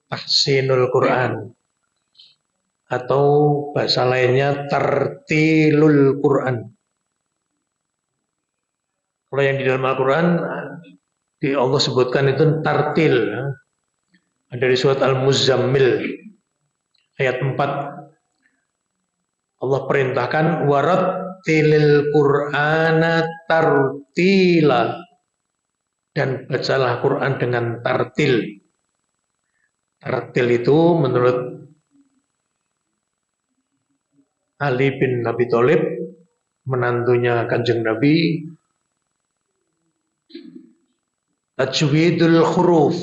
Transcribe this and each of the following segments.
tahsinul Quran atau bahasa lainnya tartilul Quran. Kalau yang di dalam Al-Quran di Allah sebutkan itu tartil. Ada di surat Al-Muzammil ayat 4. Allah perintahkan warattilil Qur'ana tartila, dan bacalah Quran dengan tartil. Tartil itu menurut Ali bin Abi Thalib, menantunya Kanjeng Nabi, tajwidul huruf.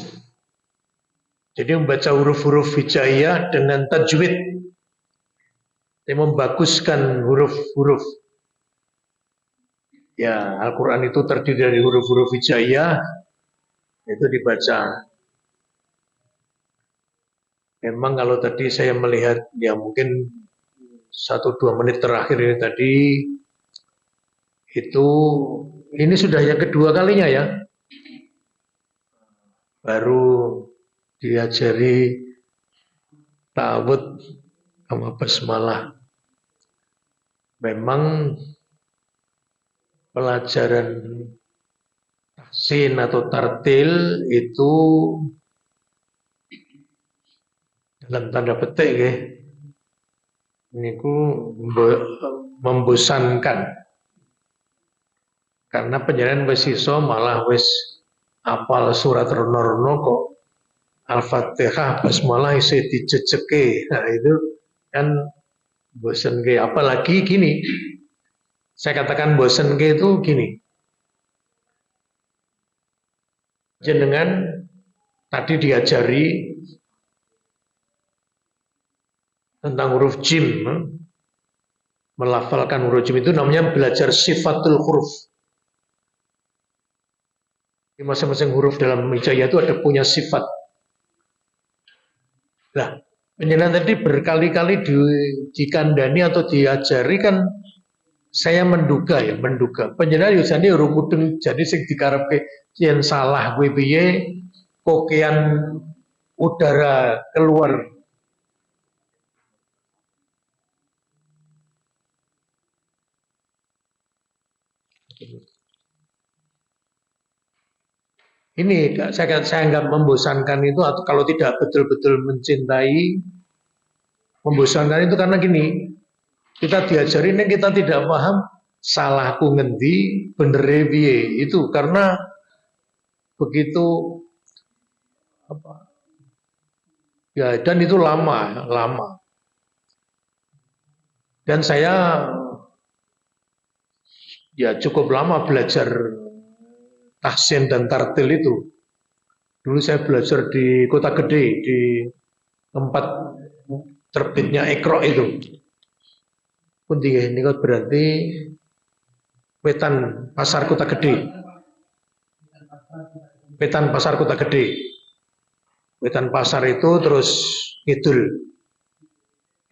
Jadi membaca huruf-huruf hijaiyah dengan tajwid, membaguskan huruf-huruf. Ya, Al-Quran itu terdiri dari huruf-huruf hijaiyah, itu dibaca. Memang kalau tadi saya melihat, ya mungkin 1-2 menit terakhir ini tadi, itu ini sudah yang kedua kalinya ya, baru diajari ta'awud sama basmalah. Memang pelajaran tahsin atau tartil itu dalam tanda petik ya, ini membosankan. Karena penjelasan wis iso malah wis apal surat rono-rono kok Al-Fatihah basmalah isih dijejeke. Nah itu kan bosen ke, apalagi gini. Saya katakan bosen ke itu gini. Jenengan tadi diajari tentang huruf jim. Melafalkan huruf jim itu namanya belajar sifatul huruf. Di masing-masing huruf dalam hijaiyah itu ada punya sifat. Nah, penjelasan tadi berkali-kali dikandani atau diajari kan, saya menduga. Penjelasan yusane huruf mudeng, jadi sing dikarepke yen salah kuwi piye, kokean udara keluar. Ini saya anggap membosankan itu, atau kalau tidak betul-betul mencintai, membosankan itu karena gini, kita diajarin yang kita tidak paham, salahku ngendi, bener piye, itu karena begitu apa? Ya, dan itu lama. Dan saya ya cukup lama belajar tahsin dan tartil itu. Dulu saya belajar di Kota Gede, di tempat terbitnya Iqra itu. Pundi ini berarti Wetan Pasar Kota Gede. Wetan Pasar Kota Gede. Wetan Pasar itu terus ngidul.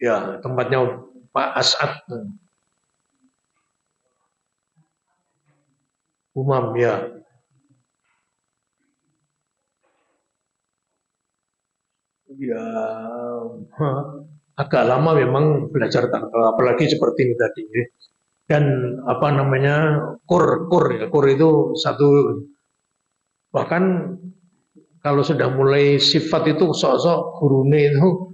Ya, tempatnya Pak As'ad. Umam ya. Ya, agak lama memang belajar tanggal, apalagi seperti ini tadi. Dan apa namanya, kur itu satu, bahkan kalau sudah mulai sifat itu sok-sok gurune itu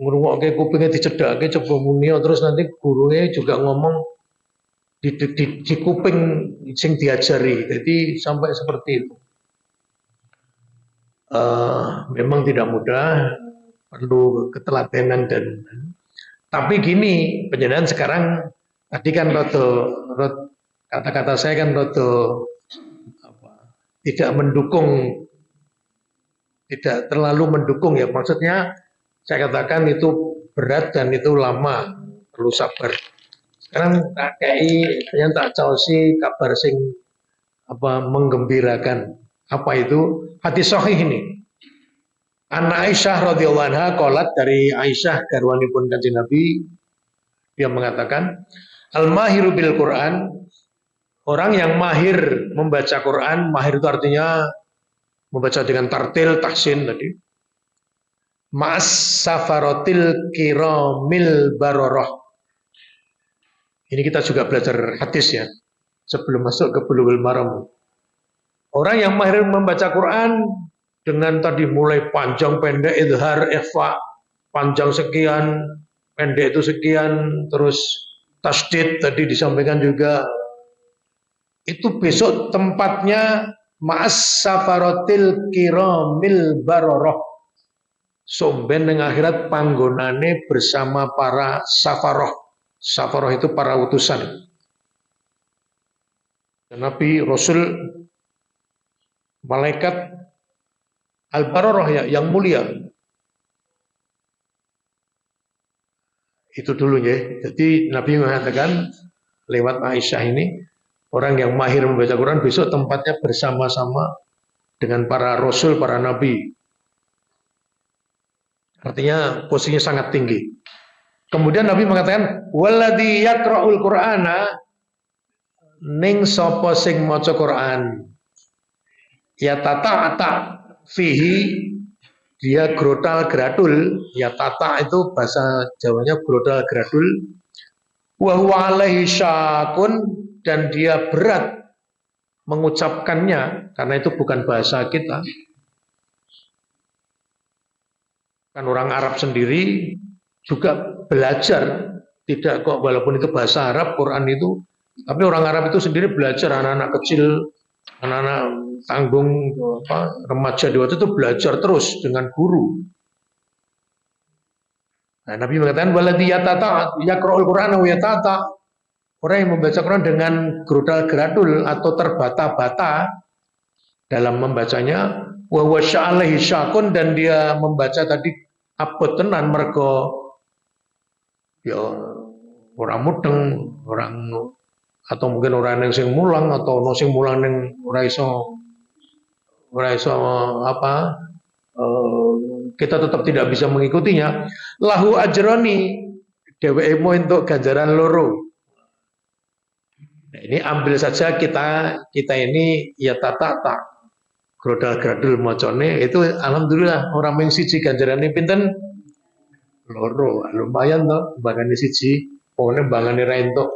ngrungokke kupinge dicedhake coba munio, terus nanti gurunya juga ngomong di kuping sing diajari, jadi sampai seperti itu. Memang tidak mudah, perlu ketelatenan dan tapi gini, penjelasan sekarang tadi kan kata-kata saya kan tidak mendukung, tidak terlalu mendukung ya, maksudnya saya katakan itu berat dan itu lama, perlu sabar. Sekarang yang tak caosi kabar sing menggembirakan. Apa itu? Hadis sahih ini. An Aisyah radhiyallahu anha qalat, dari Aisyah garwanipun Kanjeng Nabi, dia mengatakan, al-mahiru bil Quran, orang yang mahir membaca Quran, mahir itu artinya membaca dengan tartil, tahsin tadi. Ma'as safarotil kiramil baroroh. Ini kita juga belajar hadis ya, sebelum masuk ke Bulughul Maram. Orang yang mahir membaca Quran dengan tadi mulai panjang, pendek, idhar, ikhfa, panjang sekian, pendek itu sekian, terus tasdid tadi disampaikan juga. Itu besok tempatnya ma'as safarotil kiramil baroroh. Somben ning akhirat panggonane bersama para safaroh. Safaroh itu para utusan. Nabi, Rasul, malaikat, al-baroroh ya, yang mulia. Itu dulu ya. Jadi Nabi mengatakan lewat Aisyah ini, orang yang mahir membaca Quran besok tempatnya bersama-sama dengan para Rasul, para Nabi. Artinya posisinya sangat tinggi. Kemudian Nabi mengatakan, waladhi yakra'ul Qur'ana ning sapa sing maca Quran. Ya tata fihi, dia grotal gradul. Ya tata itu bahasa Jawanya grotal gradul. Wa huwa alaihi syakun, dan dia berat mengucapkannya karena itu bukan bahasa kita. Kan orang Arab sendiri juga belajar, tidak kok walaupun itu bahasa Arab, Quran itu, tapi orang Arab itu sendiri belajar, anak-anak kecil, anak-anak tanggung, remaja dewasa itu belajar terus dengan guru. Nah, Nabi mengatakan waladhi yatata yaqra'ul Qur'ana wa yatata, orang yang membaca Quran dengan gerudal-geradul atau terbata-bata dalam membacanya, wa huwa sya'alaihi syakun, dan dia membaca tadi abot tenan mergo ya orang mudeng, orang atau mungkin orang yang sing mulang atau no sing mulang yang ora iso apa, kita tetap tidak bisa mengikutinya. Lahu ajroni, dheweke mau untuk ganjaran loro. Nah, ini ambil saja kita ini ya tata grodal-gradul macane itu alhamdulillah orang ming siji ganjarane pinten loro, lumayan toh bangane siji, pokoknya bangane ra entuk.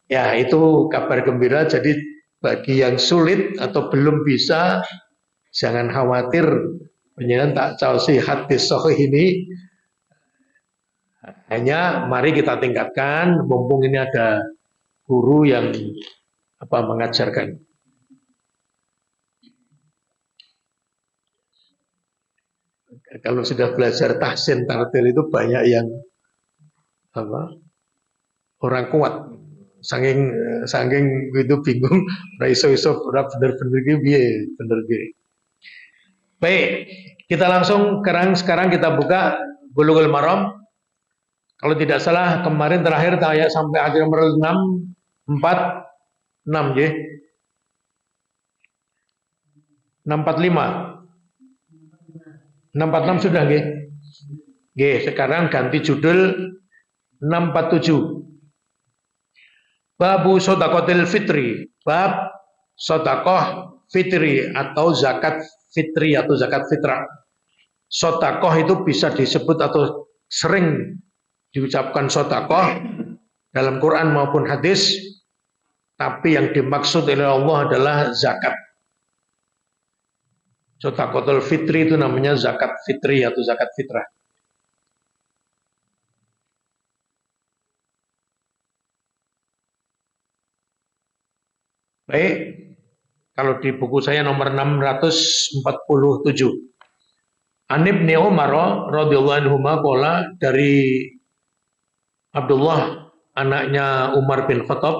Ya, itu kabar gembira. Jadi bagi yang sulit atau belum bisa, jangan khawatir, penjenengan tak caosi hadis sahih ini. Hanya mari kita tingkatkan, mumpung ini ada guru yang mengajarkan. Kalau sudah belajar tahsin tartil itu banyak yang orang kuat, saking itu bingung, iso bener-bener gitu. Baik, kita langsung sekarang kita buka Bulughul Maram. Kalau tidak salah kemarin terakhir ayat sampai akhir nomor 6, 4, 6 ya. 645. 646 sudah nggih. Nggih, sekarang ganti judul 647. Babu shadaqatil fitri, bab sedekah fitri atau zakat fitri atau zakat fitrah. Sedekah itu bisa disebut atau sering diucapkan sedekah dalam Quran maupun hadis, tapi yang dimaksud oleh Allah adalah zakat. Sedekatul fitri itu namanya zakat fitri atau zakat fitrah. Baik, kalau di buku saya nomor 647. An Ibnu Umar radhiyallahu anhu qala, dari Abdullah anaknya Umar bin Khattab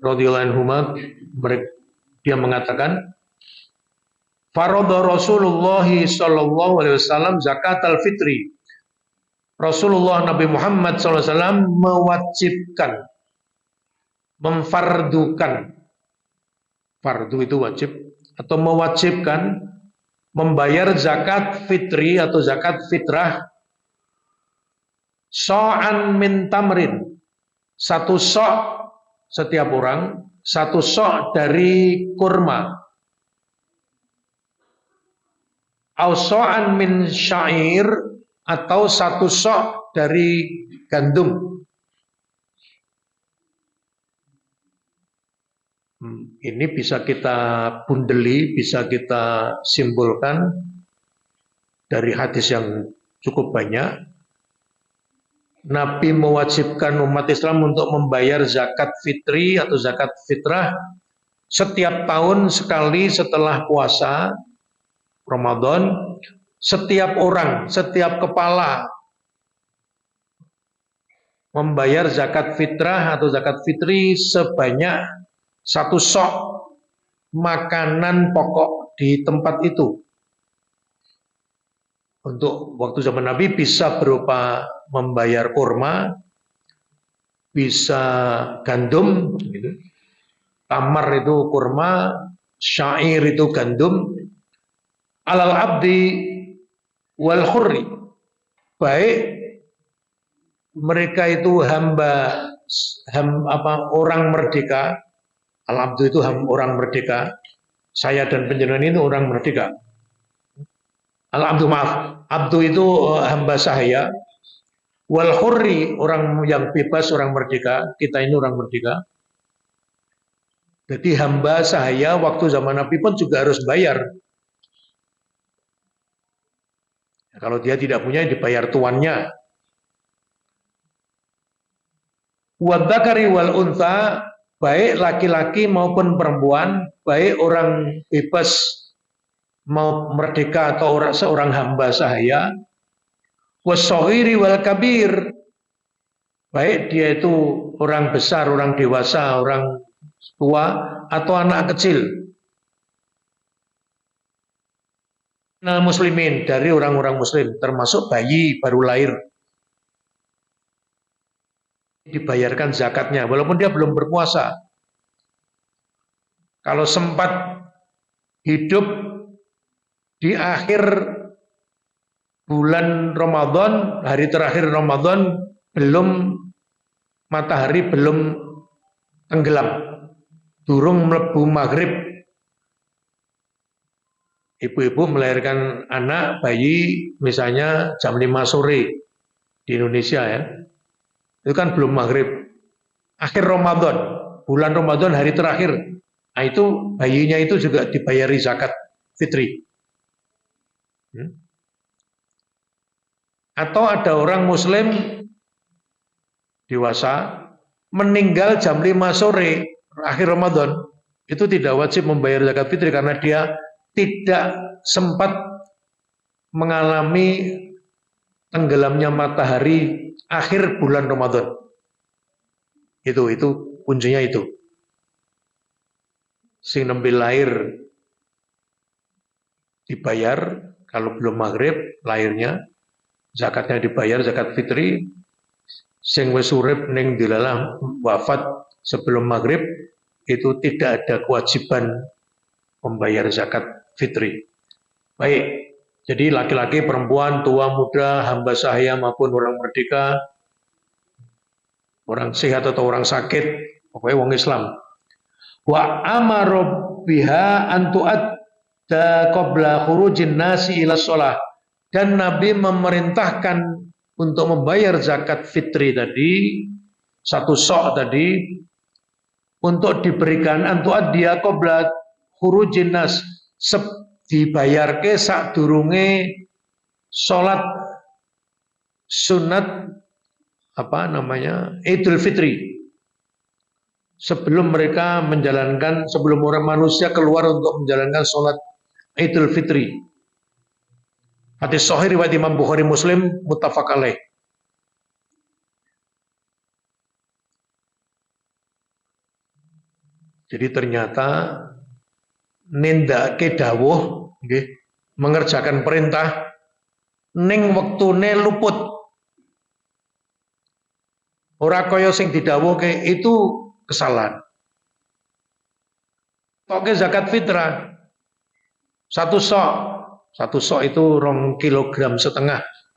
radhiyallahu anhu, dia mengatakan, faradha Rasulullah sallallahu alaihi wasallam zakatal fitri. Rasulullah Nabi Muhammad sallallahu alaihi wasallam mewajibkan, memfardukan, fardu itu wajib, atau mewajibkan membayar zakat fitri atau zakat fitrah so'an min tamrin, satu so' setiap orang, satu so' dari kurma. Auso'an min syair, atau satu sok dari gandum. Ini bisa kita bundeli, bisa kita simpulkan dari hadis yang cukup banyak. Nabi mewajibkan umat Islam untuk membayar zakat fitri atau zakat fitrah setiap tahun sekali setelah puasa Ramadan. Setiap orang, setiap kepala membayar zakat fitrah atau zakat fitri sebanyak satu sok makanan pokok di tempat itu. Untuk waktu zaman Nabi bisa berupa membayar kurma, bisa gandum, gitu. Tamar itu kurma, syair itu gandum, alal abdi wal hurri, baik mereka itu orang merdeka, al abdu itu orang merdeka, saya dan panjenengan itu orang merdeka. Al abdu maaf, abdu itu hamba sahaya, wal hurri orang yang bebas, orang merdeka, kita ini orang merdeka. Jadi hamba sahaya waktu zaman Nabi pun juga harus bayar. Kalau dia tidak punya, dibayar tuannya. Wadakari wal untha, baik laki-laki maupun perempuan, baik orang bebas mau merdeka atau seorang hamba sahaya, wasohiri wal kabir, baik dia itu orang besar, orang dewasa, orang tua atau anak kecil. Nah, muslimin, dari orang-orang muslim, termasuk bayi baru lahir, dibayarkan zakatnya walaupun dia belum berpuasa. Kalau sempat hidup di akhir bulan Ramadan, hari terakhir Ramadan, matahari belum tenggelam, durung mlebu maghrib, ibu-ibu melahirkan anak bayi misalnya jam 5 sore di Indonesia ya, itu kan belum maghrib, akhir Ramadan, bulan Ramadan hari terakhir, nah itu bayinya itu juga dibayari zakat fitri. Atau ada orang muslim dewasa meninggal jam 5 sore akhir Ramadan, itu tidak wajib membayar zakat fitri karena dia tidak sempat mengalami tenggelamnya matahari akhir bulan Ramadan. Itu kuncinya itu. Sing nembe lahir dibayar, kalau belum maghrib lahirnya, zakatnya dibayar, zakat fitri. Sing wis urip ning dilalah wafat sebelum maghrib, itu tidak ada kewajiban membayar zakat fitri. Baik, jadi laki-laki, perempuan, tua, muda, hamba sahaya maupun orang merdeka, orang sehat atau orang sakit, pokoknya wong Islam. Wa amara biha an tu'adda qabla khurujin nasi ila shalah, dan Nabi memerintahkan untuk membayar zakat fitri tadi, satu sok tadi, untuk diberikan an tu'addiya qabla khurujin nas, dibayarke sadurunge salat sunat Idul Fitri, sebelum mereka menjalankan, sebelum orang manusia keluar untuk menjalankan sholat Idul Fitri. Hadis sahih riwayat Imam Bukhari Muslim muttafaq alaih. Jadi ternyata nindakake dawuh, mengerjakan perintah ning wektune luput. Ora kaya sing didhawuhke itu kesalahan. Toke zakat fitrah satu sok itu 2,5 kilogram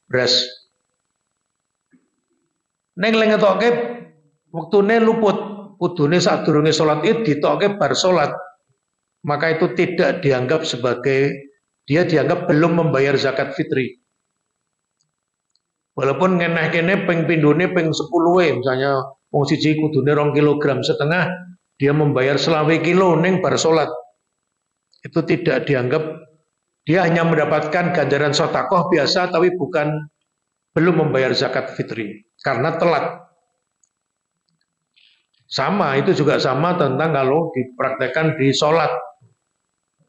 beras. Neng ngetoke wektune luput, kudune sadurunge salat Id ditoke bar salat. Maka itu tidak dianggap sebagai dia dianggap belum membayar zakat fitri. Walaupun ngeneh kene ping pindone ping 10 misalnya wong siji kudune 2,5 kg, dia membayar selawe kilo ning bar salat. Itu tidak dianggap, dia hanya mendapatkan ganjaran sedekah biasa tapi belum membayar zakat fitri karena telat. Sama, itu juga sama tentang kalau dipraktekkan di sholat.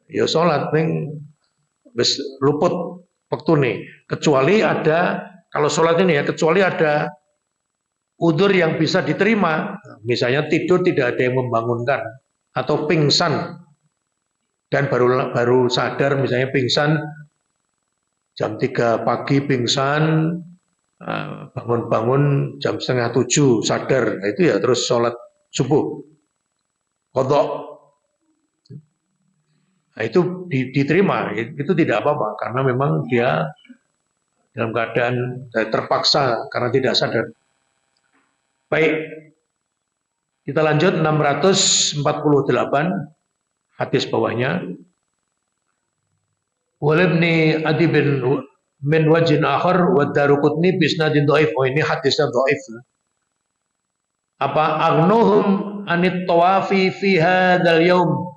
Ya sholat ning wis luput wektune. Kecuali ada, kalau sholat ini ya, kecuali ada udzur yang bisa diterima. Misalnya tidur tidak ada yang membangunkan atau pingsan dan baru sadar, misalnya pingsan jam 3 pagi pingsan, bangun-bangun jam 6:30 sadar, itu ya terus sholat subuh kodok. Nah, itu diterima, itu tidak apa-apa karena memang dia dalam keadaan terpaksa karena tidak sadar. Baik, kita lanjut 648 hadis bawahnya. Walibni Adi bin min wajin akhar wa Daruqutni bisnadin dhaif. Oh, ini hadisnya dhaif. Apa agnuhum anit tawafi fi hadzal yaum.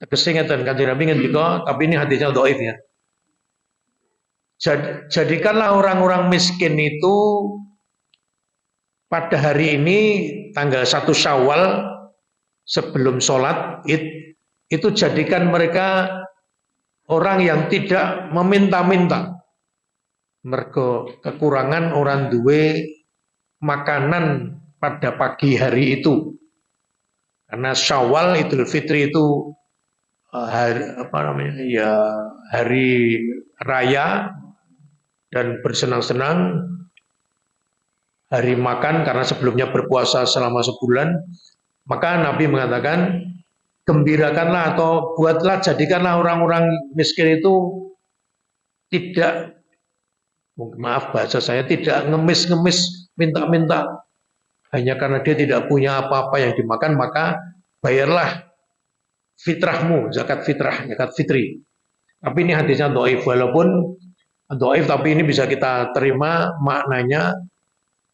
Kesingatan Kanjeng Nabi ngendika, tapi ini hadisnya dhaif ya. Jadikanlah orang-orang miskin itu pada hari ini tanggal 1 Syawal sebelum sholat Id, itu jadikan mereka orang yang tidak meminta-minta. Mergo kekurangan orang duwe makanan pada pagi hari itu. Karena Syawal Idul Fitri itu hari raya dan bersenang-senang, hari makan karena sebelumnya berpuasa selama sebulan. Maka Nabi mengatakan, gembirakanlah atau jadikanlah orang-orang miskin itu tidak, maaf bahasa saya, tidak ngemis-ngemis, minta-minta. Hanya karena dia tidak punya apa-apa yang dimakan, maka bayarlah fitrahmu, zakat fitrah, zakat fitri. Tapi ini hadisnya dhaif, walaupun dhaif tapi ini bisa kita terima maknanya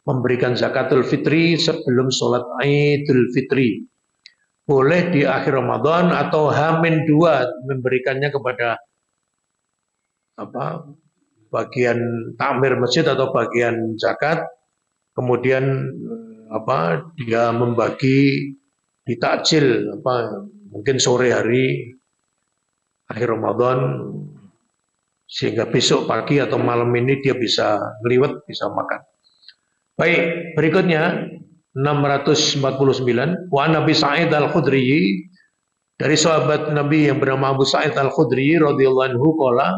memberikan zakatul fitri sebelum sholat Idul Fitri. Boleh di akhir Ramadan atau H-2 memberikannya kepada bagian takmir masjid atau bagian zakat, kemudian dia membagi di takjil mungkin sore hari akhir Ramadan sehingga besok pagi atau malam ini dia bisa ngeliwet, bisa makan. Baik, berikutnya 649 wa Nabi Sa'id Al-Khudri, dari sahabat Nabi yang bernama Abu Sa'id Al-Khudri radhiyallahu anhu qala,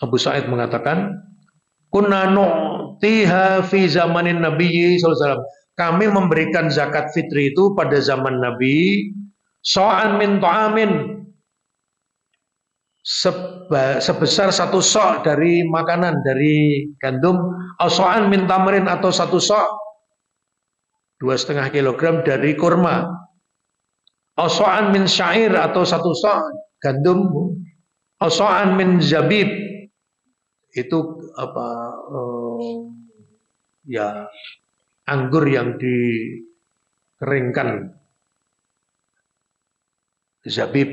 Abu Sa'id mengatakan, kunna nu'tiha fi zamanin Nabi sallallahu alaihi wasallam. Kami memberikan zakat fitri itu pada zaman Nabi, so'an min ta'amin, sebesar 1 sok dari makanan, dari gandum, so'an min tamrin, atau 1 sok 2,5 kilogram dari kurma, so'an min syair, atau 1 sok gandum, so'an min zabib, itu anggur yang dikeringkan, zabib,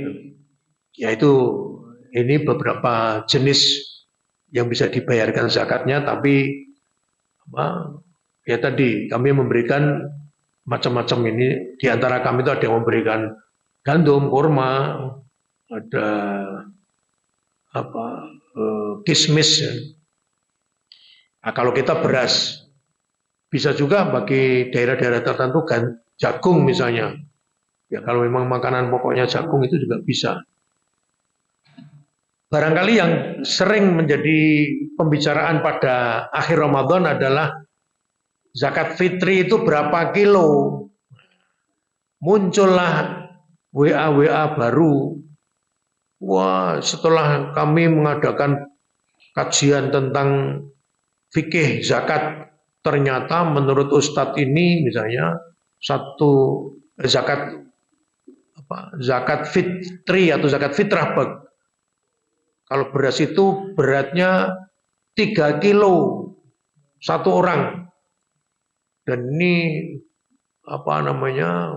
yaitu ini beberapa jenis yang bisa dibayarkan zakatnya. Tapi ya tadi kami memberikan macam-macam ini. Di antara kami itu ada yang memberikan gandum, kurma, ada kismis. Nah, kalau kita beras, bisa juga bagi daerah-daerah tertentu kan jagung misalnya. Ya kalau memang makanan pokoknya jagung itu juga bisa. Barangkali yang sering menjadi pembicaraan pada akhir Ramadan adalah zakat fitri itu berapa kilo. Muncullah WA baru. Wah, setelah kami mengadakan kajian tentang fikih zakat, ternyata menurut Ustadz ini misalnya zakat fitri atau zakat fitrah Kalau beras itu beratnya 3 kilo satu orang. Dan ini apa namanya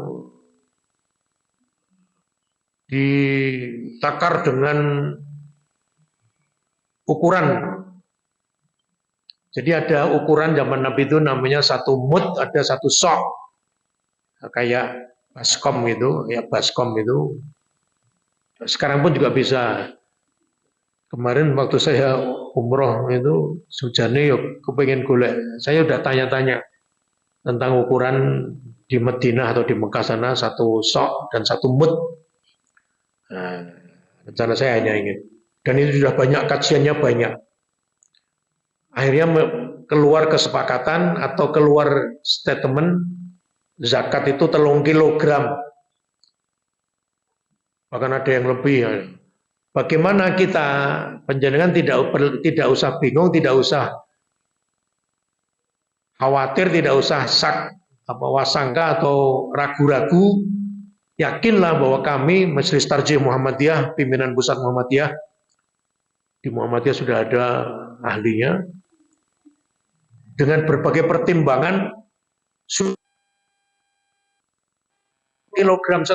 ditakar dengan ukuran. Jadi ada ukuran zaman Nabi itu namanya 1 mud, ada 1 sok. Kayak baskom itu, ya baskom itu. Sekarang pun juga bisa. Kemarin waktu saya umroh itu sujane yuk kepengen golek. Saya udah tanya-tanya tentang ukuran di Madinah atau di Mekah sana 1 sok dan 1 mud. Nah, rencana saya hanya ingin. Dan itu sudah banyak, kajiannya banyak. Akhirnya keluar kesepakatan atau keluar statement zakat itu 3 kilogram. Bahkan ada yang lebih. Bagaimana kita panjenengan tidak usah bingung, tidak usah khawatir, tidak usah wasangka atau ragu-ragu. Yakinlah bahwa kami Majelis Tarjih Muhammadiyah, pimpinan pusat Muhammadiyah, di Muhammadiyah sudah ada ahlinya, dengan berbagai pertimbangan 1,5 kilogram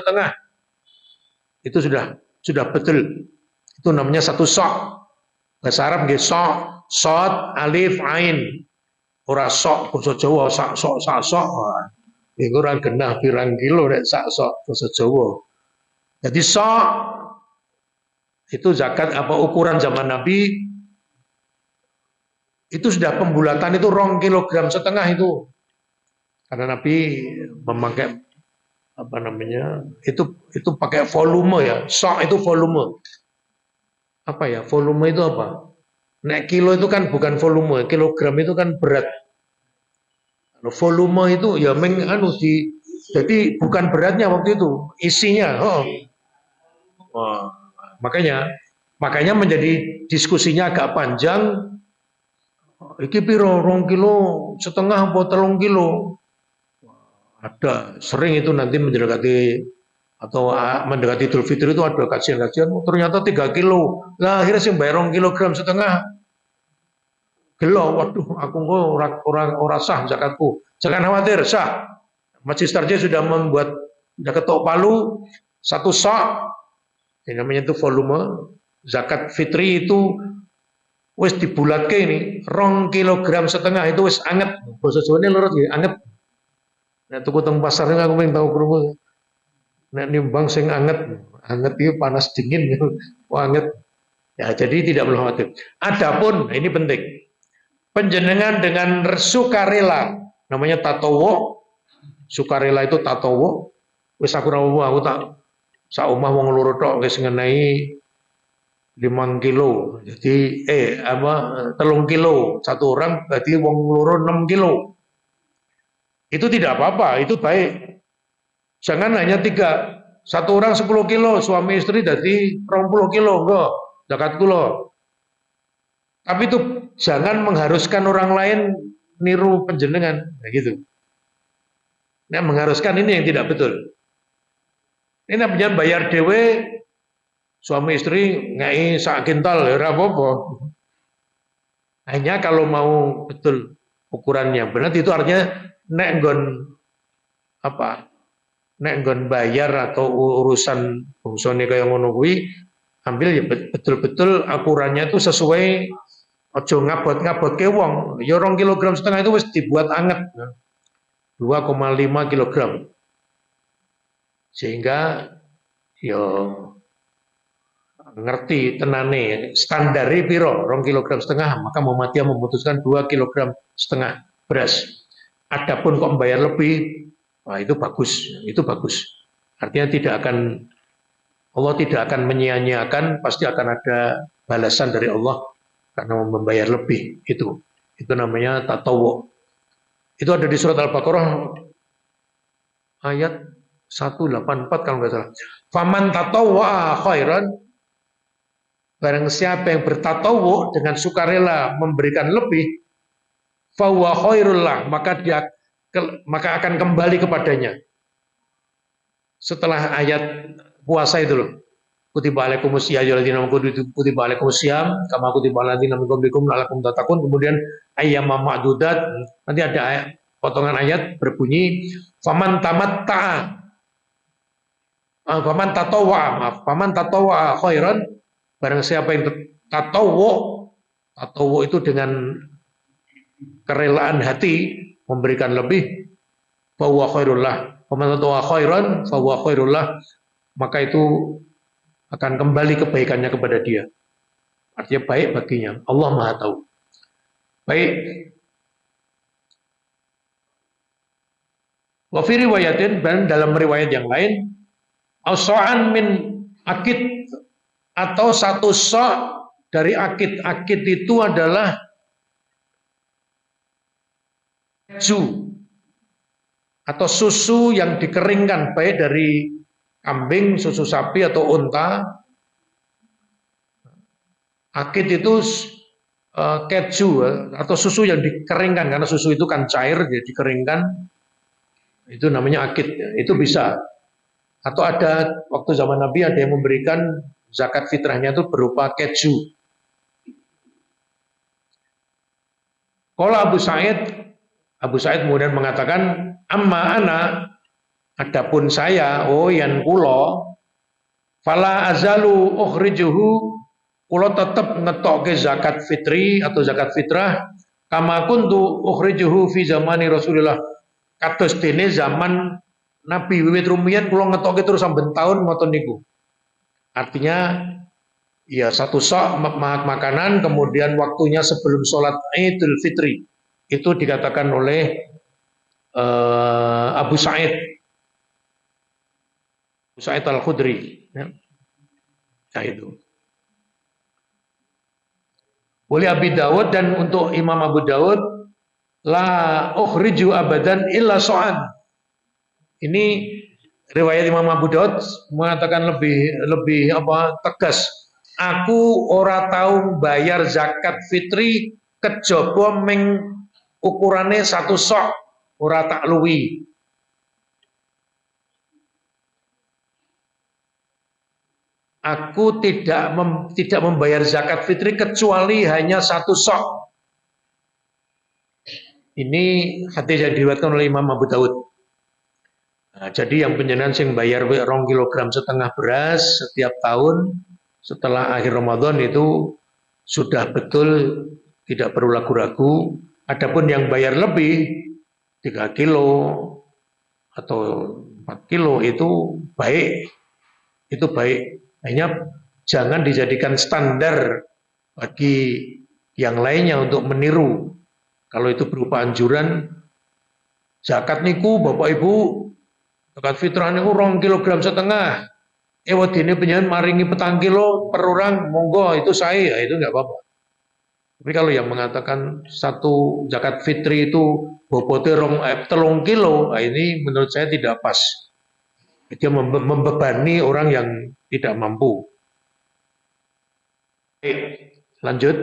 itu sudah betul. Itu namanya 1 sok. Bahasa Arab nggih sok, sod, alif, ain. Ora sok basa Jawa sak sok. Iku ora genah pirang kilo nek sak sok basa Jawa. Jadi sok itu zakat apa ukuran zaman Nabi itu sudah pembulatan itu 2,5 kilogram itu. Karena Nabi memakai apa namanya? Itu pakai volume ya. Sok itu volume. Apa ya? Volume itu apa? Nek kilo itu kan bukan volume, kilogram itu kan berat. Volume itu ya jadi bukan beratnya waktu itu, isinya. Makanya menjadi diskusinya agak panjang. Iki piro 2,5 kilo apa 3 kilo? Ada sering itu nanti mendekati Idul Fitri itu ada kajian-kajian. Ternyata 3 kilo. Lah akhirnya sih bayar 2,5 kg. Gelo, waduh, aku ora sah zakatku. Jangan khawatir, sah. Majelis Tarjih sudah membuat ketok palu 1 sok. Ini namanya itu volume. Zakat fitri itu wis dibulatke ini 2,5 kilogram itu wis anget. Basa Jawane lurut nggih, anget. Nek tuku teng pasar aku pengen tahu krungu. Nek nimbang sing anget iki panas dingin anget. Ya, jadi tidak perlu khawatir. Adapun ini penting. Panjenengan dengan sukarela, namanya tatowo, sukarela itu tatowo, wis aku tak sak omah wong loro tok wis ngenehi 5 kilo. Jadi 3 kilo satu orang berarti wong loro 6 kilo. Itu tidak apa-apa, itu baik. Jangan hanya 3, satu orang 10 kilo, suami istri jadi 20 kilo, enggak, zakat kula. Tapi itu jangan mengharuskan orang lain niru panjenengan, gitu. Nah, mengharuskan ini yang tidak betul. Ini namanya bayar dewe, suami istri ngai sak kintal, ya apa-apa. Hanya kalau mau betul ukurannya benar, itu artinya nek nggon bayar atau urusan bangsane kaya ngono kuwi, ambil ya betul-betul ukurannya itu sesuai. Ojo ngabot-ngabotke wong. Ya 2,5 kilogram itu wis dibuat anget. 2,5 kilogram. Sehingga ya ngerti tenane standare piro 2,5 kilogram, maka Muhammadiyah memutuskan 2,5 kilogram beras. Adapun kok membayar lebih, wah itu bagus. Artinya Allah tidak akan menyia-nyiakan, pasti akan ada balasan dari Allah karena membayar lebih. Itu namanya tatawu. Itu ada di surat Al-Baqarah ayat 184 kalau nggak salah. Faman tatawwa khairan, barang siapa yang bertatawu dengan sukarela memberikan lebih, fahuwa khairul lah, maka akan kembali kepadanya. Setelah ayat puasa itu loh. kutiba alaikumus ya ayyuhalladzina amanu kutiba alaikumusiyam kama kutiba alal ladzina min qablikum la'allakum tattaqun. Kemudian ayyamam ma'dudat, nanti ada potongan ayat berbunyi faman tamatta'a faman tatawwa khairan, barang siapa yang tatawwu itu dengan kerelaan hati memberikan lebih, fahuwa khairullah. Faman tatawwa khairan fahuwa khairullah, maka itu akan kembali kebaikannya kepada dia. Artinya baik baginya. Allah Maha tahu. Baik. Wa fi riwayatin, dan dalam riwayat yang lain, Asa'an min akid, atau satu sa' dari akid. Akid itu adalah keju atau susu yang dikeringkan, baik dari kambing, susu sapi atau unta. Akid itu keju atau susu yang dikeringkan, karena susu itu kan cair, jadi dikeringkan. Itu namanya akid. Itu bisa. Atau ada waktu zaman Nabi ada yang memberikan zakat fitrahnya itu berupa keju. Qala Abu Sa'id kemudian mengatakan, amma ana, adapun saya, yan kulo, fala azalu ukhrijuhu, kulo tetap ngetokke zakat fitri atau zakat fitrah, kama kuntu ukhrijuhu fi zamani Rasulullah, kados dene zaman Nabi wiwit rumiyin kula ngetokke terus saben taun ngoten niku. Artinya ya satu sok makanan, kemudian waktunya sebelum sholat Idul Fitri. Itu dikatakan oleh Abu Sa'id Al-Khudri. Ya. Nah itu. Oleh Abi Dawud, dan untuk Imam Abu Dawud, la ukhriju abadan illa so'an. Ini riwayat Imam Abu Daud mengatakan lebih tegas. Aku ora tahu bayar zakat fitri kejaba ming ukurane satu sok, ora tak luwi. Aku tidak membayar zakat fitri kecuali hanya satu sok. Ini hadis yang diriwayatkan oleh Imam Abu Daud. Nah, jadi yang penjenan sing bayar 2,5 kilogram beras setiap tahun setelah akhir Ramadan itu sudah betul, tidak perlu ragu-ragu. Adapun yang bayar lebih 3 kilo atau 4 kilo itu baik. Itu baik. Hanya jangan dijadikan standar bagi yang lainnya untuk meniru. Kalau itu berupa anjuran, zakat niku Bapak Ibu, zakat fitrah niku 2,5 kilogram. Wadine penyanyi maringi 4 kilo per orang, monggo itu saya, itu enggak apa-apa. Tapi kalau yang mengatakan satu zakat fitri itu bobotnya 3 kilo, ini menurut saya tidak pas. Dia membebani orang yang tidak mampu. Lanjut.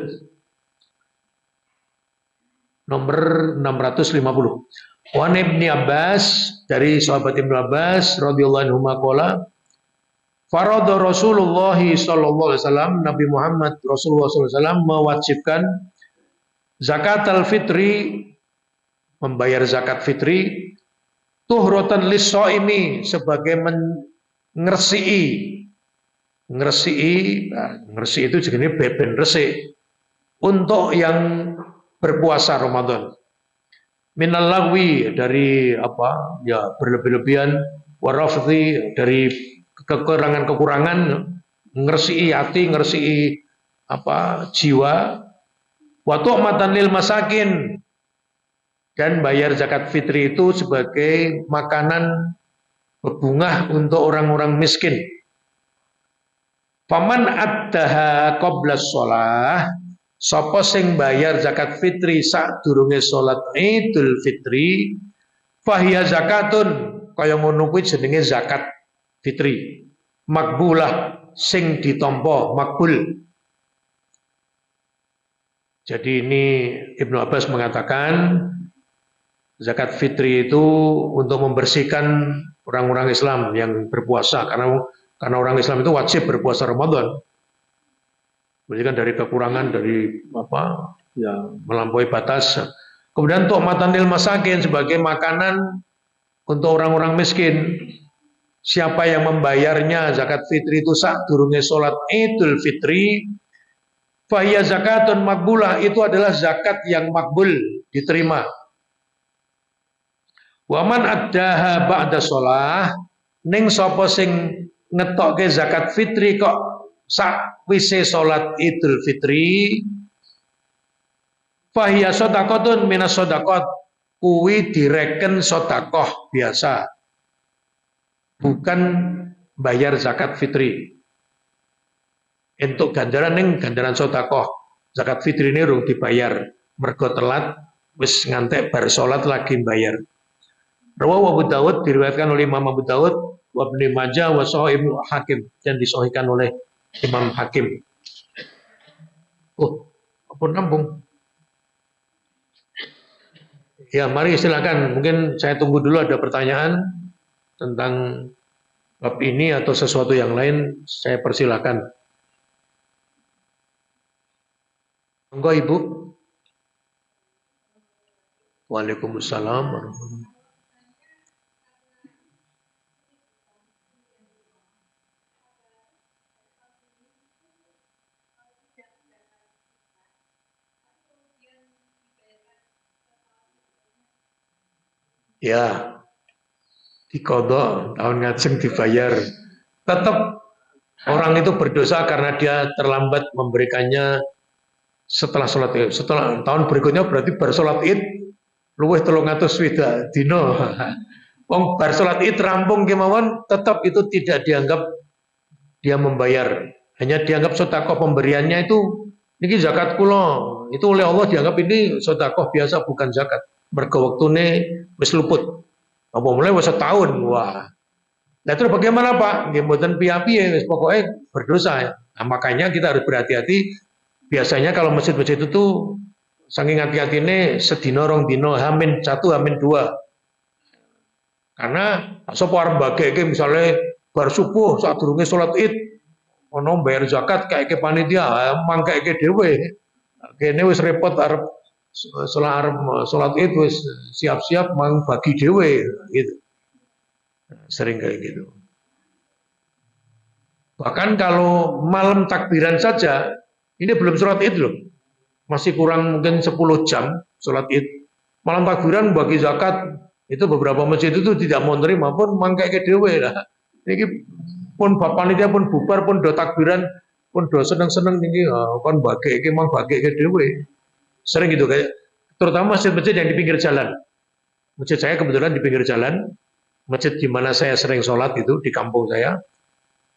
Nomor 650. Wan Ibni Abbas, dari sahabat Ibnu Abbas radhiyallahu anhu qala, farada Rasulullah sallallahu alaihi wasallam, Nabi Muhammad Rasulullah sallallahu alaihi wasallam mewajibkan zakat al-fitri, membayar zakat fitri, tuhratan lis-shaimi, sebagai ngersii itu jenis beben resik untuk yang berpuasa Ramadan. Minal lagwi, dari berlebih-lebihan, warafzi, dari kekurangan-kekurangan, ngersii hati, ngersii jiwa, wa tu'matan lil masakin, dan bayar zakat fitri itu sebagai makanan bebungah untuk orang-orang miskin. Faman addaha qabla shalah, sapa sing bayar zakat fitri sadurunge salat Idul Fitri, fahiya zakatun, kaya ngono kuwi jenenge zakat fitri. Makbulah, sing ditampa, makbul. Jadi ini Ibnu Abbas mengatakan zakat fitri itu untuk membersihkan orang-orang Islam yang berpuasa, karena Karena orang Islam itu wajib berpuasa Ramadan. Berarti kan dari kekurangan, dari apa, ya melampaui batas. Kemudian untuk matanil masakin sebagai makanan untuk orang-orang miskin. Siapa yang membayarnya zakat fitri itu saat durunge sholat Idul Fitri, fahiyya zakatun makbulah, itu adalah zakat yang makbul, diterima. Waman addaha ba'da sholah, ning sapa sing ngetokke zakat fitri kok sakwise sholat Idul Fitri, fahiyya sodakotun minas sodakot, kuwi direken sodakoh biasa, bukan bayar zakat fitri. Untuk ganjaran ning ganjaran sodakoh, zakat fitri ini rung dibayar, mergo telat, wis ngantek bar sholat lagi bayar. Rawahu Abu Dawud, diriwayatkan oleh Imam Abu Dawud, wa Ibnu Majah wa Sahih Ibnu Hakim, dan disahihkan oleh Imam Hakim. Oh, apa nambung? Ya, mari silakan. Mungkin saya tunggu dulu ada pertanyaan tentang bab ini atau sesuatu yang lain, saya persilakan. Monggo Ibu. Waalaikumsalam warahmatullahi wabarakatuh. Ya, dikodok, tahun ngajeng dibayar. Tetap orang itu berdosa karena dia terlambat memberikannya setelah sholat id. Setelah tahun berikutnya berarti bar sholat id luwih 300 dino. Wong bar sholat id rampung kemawon, tetap itu tidak dianggap dia membayar. Hanya dianggap sedekah pemberiannya itu niki zakat kula. Itu oleh Allah dianggap ini sedekah biasa bukan zakat. Mergo wektune wis luput. Apa mulai wis setahun. Wah. Nah terus bagaimana Pak? Nggih mboten piye-piye wis pokoknya berdosa. Nah, makanya kita harus berhati-hati. Biasanya kalau masjid-masjid itu saking hati-hatine sedina rong dino hamin 1 hamin 2. Karena sapa arep bageke misale bar subuh sadurunge salat Id ono bayar zakat kayak panitia mangkeke dhewe. Kene wis repot arep salat Id wis siap-siap mang bagi dhewe gitu. Sering kayak gitu. Bahkan kalau malam takbiran saja, ini belum sholat id loh. Masih kurang mungkin 10 jam sholat id. Malam takbiran bagi zakat, itu beberapa masjid itu tidak mau terima pun mangkai ke dewe lah. Ini pun bapak panitia pun bubar pun do takbiran pun do seneng-seneng nih kon bagi ke mang bagi ke dewe. Sering gitu kayak terutama masjid-masjid yang di pinggir jalan. Masjid saya kebetulan di pinggir jalan, masjid di mana saya sering sholat itu di kampung saya.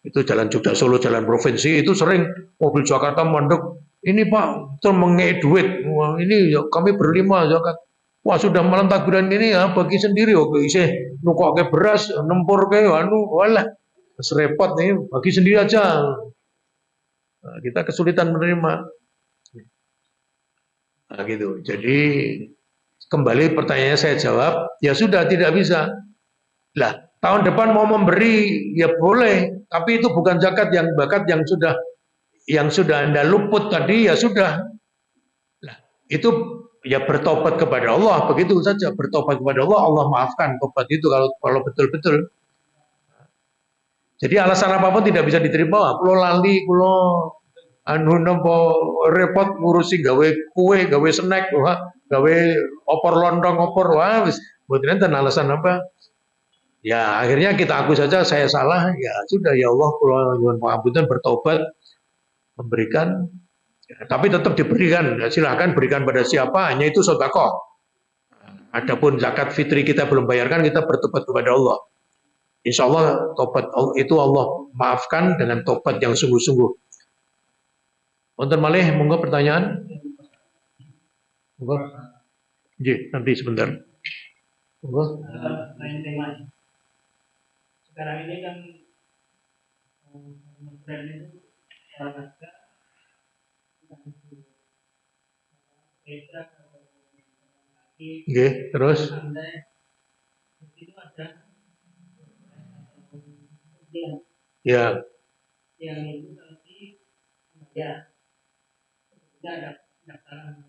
Itu jalan Jogja Solo, jalan provinsi, itu sering mobil Jakarta mandek, ini Pak, itu mengei duit, wah ini ya, kami berlima zakat. Wah sudah malam takbiran ini ya bagi sendiri, oke, isi nukok ke beras, nempur ke, anu, walah, serepot nih, bagi sendiri aja. Nah, kita kesulitan menerima. Nah, gitu. Jadi kembali pertanyaannya saya jawab, ya sudah tidak bisa. Lah, tahun depan mau memberi ya boleh, tapi itu bukan zakat yang bakat yang sudah Anda luput tadi ya sudah. Nah, itu ya bertobat kepada Allah, begitu saja bertobat kepada Allah, Allah maafkan tobat itu kalau betul-betul. Jadi alasan apapun tidak bisa diterima. Pulau lali, pulau anu nopo repot ngurusi gawe kue, gawe snack, wah, gawe opor lontong, opor wah, wis mboten enten alasan apa. Ya akhirnya kita akui saja saya salah, ya sudah ya Allah kalau nyuwun pangapunten bertobat memberikan, ya, tapi tetap diberikan, ya, silahkan berikan pada siapa, hanya itu sedekah. Adapun zakat fitri kita belum bayarkan, kita bertobat kepada Allah. Insya Allah tobat itu Allah maafkan dengan tobat yang sungguh-sungguh. Wonten malih, monggo pertanyaan. Monggo. Nanti sebentar. Monggo. Sekarang ini kan tren itu olahraga Terus itu ada Ya, yang itu tapi ya tidak ada daftaran.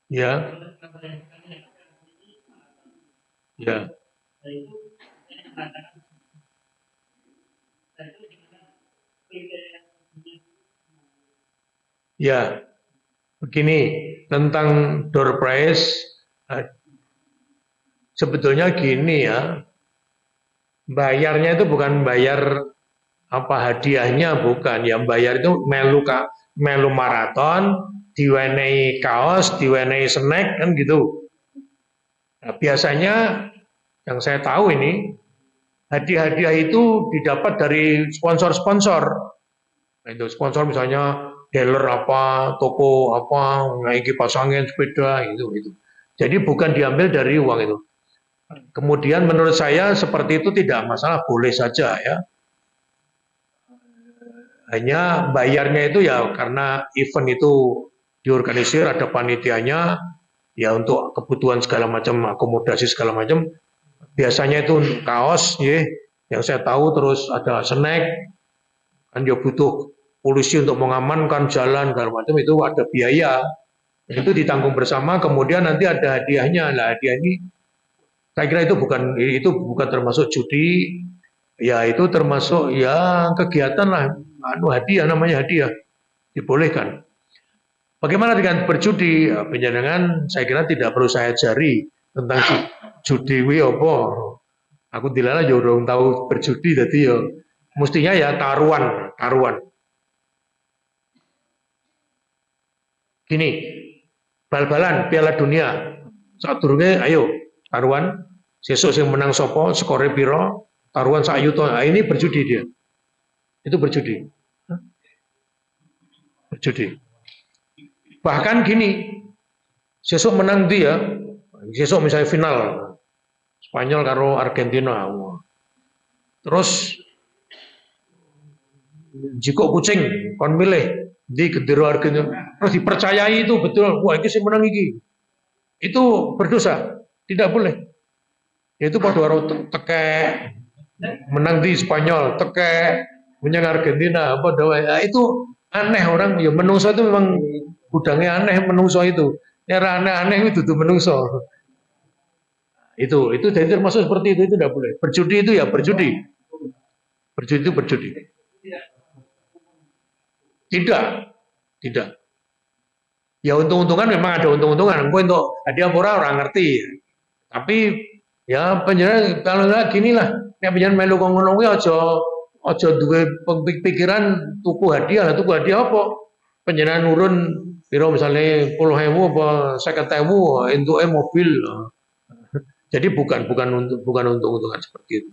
ya, Kalau kami ya, itu saya mengatakan itu gimana kriteria ya. Begini, tentang door prize, sebetulnya gini ya, bayarnya itu bukan bayar apa hadiahnya, bukan. Yang bayar itu melu maraton, diwenehi kaos, diwenehi snack, kan gitu. Nah, biasanya yang saya tahu ini, hadiah-hadiah itu didapat dari sponsor-sponsor. Nah, itu sponsor misalnya dealer apa, toko apa, naiki pasangin sepeda, itu. Jadi bukan diambil dari uang itu. Kemudian menurut saya seperti itu tidak masalah, boleh saja ya. Hanya bayarnya itu ya karena event itu diorganisir, ada panitianya, ya untuk kebutuhan segala macam, akomodasi segala macam. Biasanya itu untuk kaos, ya, yang saya tahu, terus ada snack, kan dia butuh polisi untuk mengamankan jalan segala macam, itu ada biaya. Itu ditanggung bersama, kemudian nanti ada hadiahnya. Nah, hadiah ini saya kira itu bukan termasuk judi, ya itu termasuk ya kegiatan lah, hadiah, namanya hadiah, dibolehkan. Bagaimana dengan berjudi? Ya, penjenengan saya kira tidak perlu saya ajari tentang judi wi apa. Aku dilala ya udah tahu berjudi, jadi ya mestinya ya taruhan, taruhan. Gini, bal-balan Piala Dunia. Saat durunge ayo taruhan, sesuk sing menang sopo, skore piro, taruhan sak yuto. Nah, ini berjudi dia. Itu berjudi. Berjudi. Bahkan gini, sesuk menang dia, sesuk misalnya final Spanyol karo Argentina. Terus jiko kucing kon milih di gendera Argentina. Terus dipercayai itu betul, wah ini sih menang iki. Itu berdosa, tidak boleh. Yaitu pada orang teke menang di Spanyol, teke punya Argentina, apa nah, itu aneh orang ya, menungso itu memang gudangnya aneh, menungso itu. Ya aneh-aneh itu tuh menungso. Itu jadi termasuk seperti itu tidak boleh. Berjudi itu ya berjudi. Berjudi itu berjudi. Tidak, tidak. Ya untung-untungan memang ada untung-untungan. Engko untuk hadiah orang ngerti. Tapi ya penjelasan kalau nggak gini lah. Nek penjelasan melu kok ngono kuwi aja duwe pikiran tuku hadiah apa? Penjelasan nurun piro misalnya 10.000 apa 50.000 entuke mobil. Jadi bukan untung-untungan seperti itu.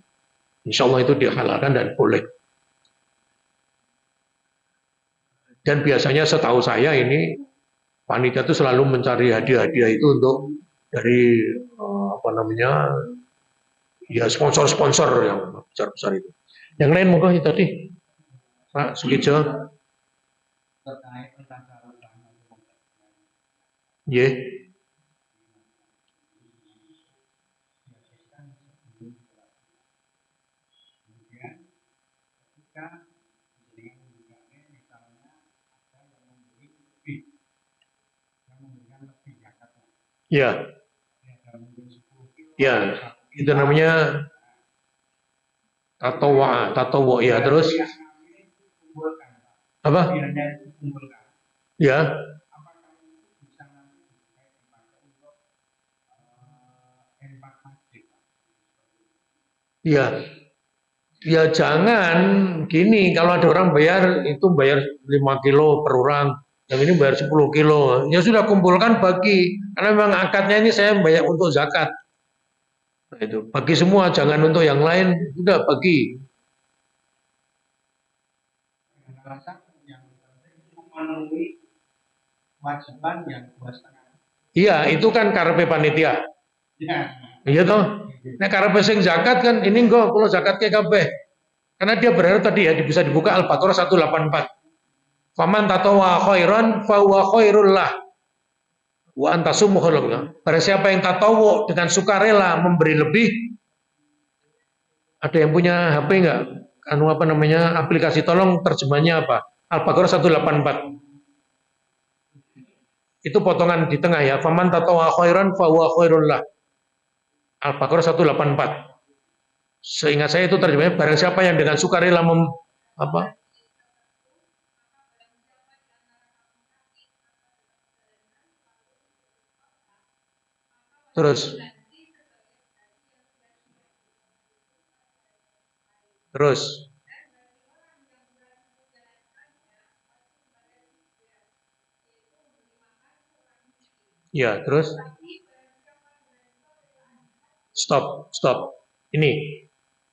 Insya Allah itu dihalalkan dan boleh. Dan biasanya setahu saya ini panitia itu selalu mencari hadiah-hadiah itu untuk dari apa namanya ya sponsor-sponsor yang besar-besar itu. Yang lain monggo tadi Pak Sukijo. terkait tentang cara Nggih. kemudian ketika dengan misalnya ada yang memberi lebih yang memberikan lebih zakatnya Ya, yang memberi 10 kilo ya. Itu namanya tatowa ya. Terus apa? Ya. apakah itu bisa nanti dipakai untuk empat masjid? Ya, ya jangan gini, kalau ada orang bayar itu bayar 5 kilo per orang, yang ini bayar 10 kilo. Ya sudah kumpulkan bagi, karena memang akadnya ini saya bayar untuk zakat. Nah, itu bagi semua, jangan untuk yang lain, sudah bagi. Yang memenuhi kewajiban yang 2,5. Iya, itu kan karepe panitia. Ya. Iya toh. Nah karepe sing zakat kan ini enggak kalau zakat ke kabeh. Karena dia berharap tadi ya bisa dibuka Al-Baqarah 184. Faman tatawa khairan fa huwa khairul lah. Wa antasumu khairul. Pada siapa yang tatawu dengan sukarela memberi lebih. Ada yang punya HP enggak? aplikasi, tolong terjemahnya apa? Al-Baqarah 184. Itu potongan di tengah ya. Faman tatawwa khairan fahuwa khairul lah. Al-Baqarah 184. Seingat saya itu terjemahnya barang siapa yang dengan sukarela apa? Terus ya, terus stop. Ini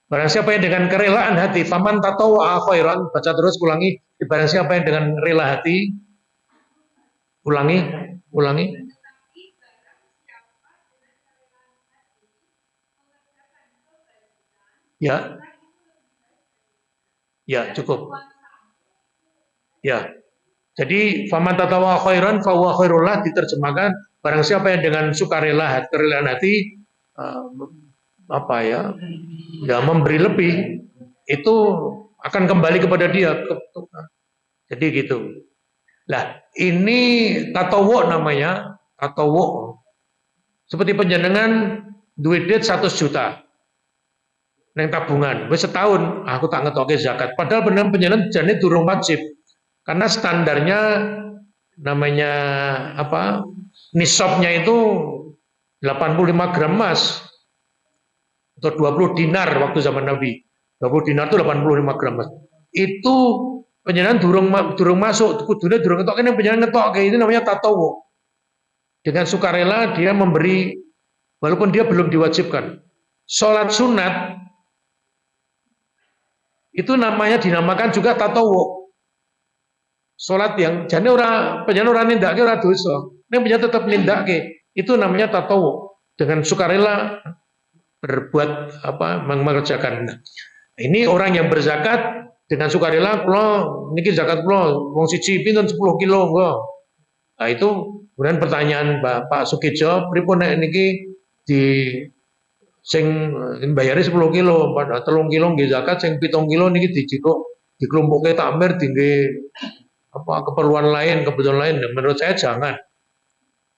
barang siapa yang dengan kerelaan hati, faman tatawwa khairan, baca terus, ulangi. Barang siapa yang dengan rela hati, ulangi. Ya, cukup. Ya. Jadi faman tatawwa khairan fahuwa khairul lah diterjemahkan barang siapa yang dengan sukarela, kerelaan hati memberi lebih, itu akan kembali kepada dia. Jadi gitu. Lah, ini tatawu namanya, tatawu. Seperti penjenengan duit 100 juta neng tabungan, wis setahun aku tak ngetoke zakat. Padahal benar penjenengan jane durung wajib. Karena standarnya namanya nisabnya itu 85 gram emas atau 20 dinar waktu zaman Nabi. 20 dinar itu 85 gram emas. Itu penjenengan durung masuk, kudune durung ngetok, ini penjenengan ngetok, kayak ini namanya tatawu. Dengan sukarela dia memberi walaupun dia belum diwajibkan. Sholat sunat itu dinamakan juga tatawu. Sholat yang jane penjenengan ora nindakake ora dosa. Nek penjenengan tetap nindakake, itu namanya tatawu. Dengan sukarela berbuat mengerjakan. Ini orang yang berzakat dengan sukarela, kula niki zakat kula wong siji pinten 10 kilo kula. Nah itu kemudian pertanyaan Pak Sukijo, pripun nek niki di sing bayari 10 kilo, pada 3 kilo nggih zakat, sing 7 kilo niki dikelompokke takmir dingge keperluan lain, kebutuhan lain. Menurut saya jangan.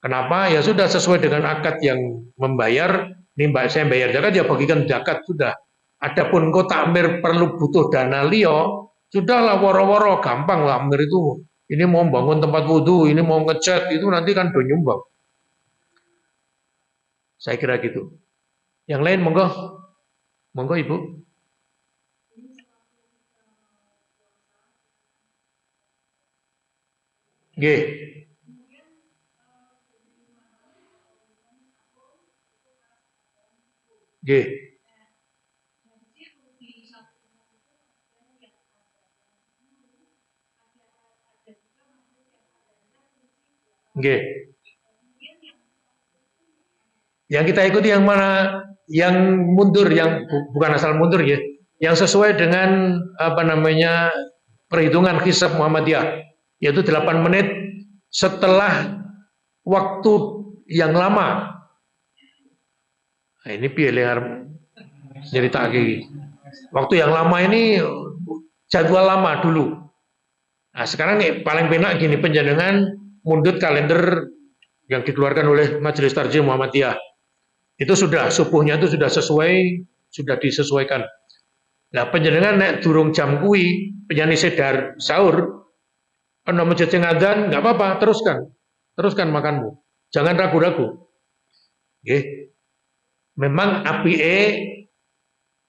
Kenapa? Ya sudah sesuai dengan akad yang membayar. Ini saya bayar zakat ya bagikan zakat sudah. Adapun kok takmir perlu butuh dana liyo, sudahlah woro-woro gampang lah takmir itu. Ini mau bangun tempat wudhu, ini mau ngecat, itu nanti kan do nyumbang. Saya kira gitu. Yang lain monggo Ibu. Nggih. Nggih. Nggih. Yang kita ikuti yang mana? Yang mundur, yang bukan asal mundur ya. Yang sesuai dengan perhitungan hisab Muhammadiyah, yaitu 8 menit setelah waktu yang lama. Nah, ini pilih cerita lagi. Waktu yang lama ini jadwal lama dulu. Nah, sekarang paling penak gini, penjenengan mundut kalender yang dikeluarkan oleh Majelis Tarjih Muhammadiyah. Itu sudah subuhnya itu sudah disesuaikan. Nah, penjenengan nek durung jam kuwi, penyanyi sedar sahur, ana masjid sing adzan, enggak apa-apa, teruskan makanmu. Jangan ragu-ragu. Nggih. Memang apike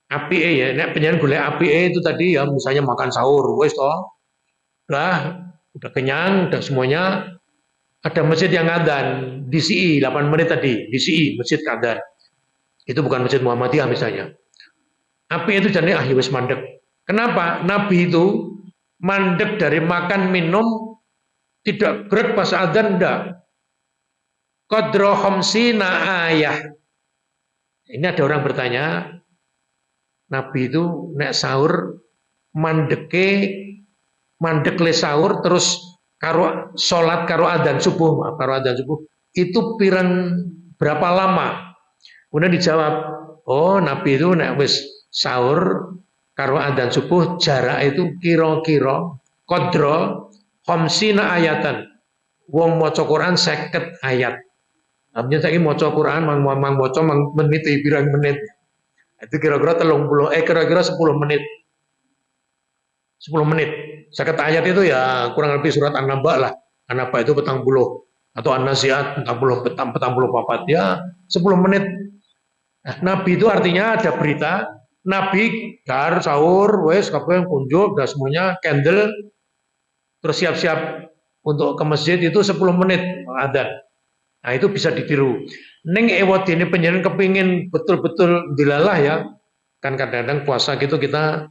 ya, nek penjenengan golek apike itu tadi ya misalnya makan sahur, wis toh. Udah kenyang, udah semuanya. Ada masjid yang adzan, DCI 8 menit tadi, DCI masjid adzan. Itu bukan masjid Muhammadiyah misalnya. Api itu jadi wis mandek. Kenapa? Nabi itu mandek dari makan minum, tidak gerak pas adzan, enggak. Qadra khamsina ayah. Ini ada orang bertanya, Nabi itu nek sahur mandek le sahur terus karo salat karo adzan subuh itu berapa lama? Kemudian dijawab, oh Nabi itu nek wis sahur karo adzan subuh jarak itu kira-kira kodro khamsina ayatan. Wong maca Quran 50 ayat. Artinya saya maca Quran mang maca menit pirang menit. Itu kira-kira 30 kira-kira 10 menit. 10 menit. 50 ayat itu ya kurang lebih surat An-Naba lah. An-Naba itu 40 atau An-Nazi'at 40 papat ya 10 menit. Nah, Nabi itu artinya ada berita, Nabi dar sahur, wes kabeh kunjuk, dan semuanya candle, terus siap-siap untuk ke masjid itu 10 menit adzan. Nah itu bisa ditiru. Neng ewot ini penjenengan kepingin betul-betul dilalah ya. Kan kadang-kadang puasa gitu kita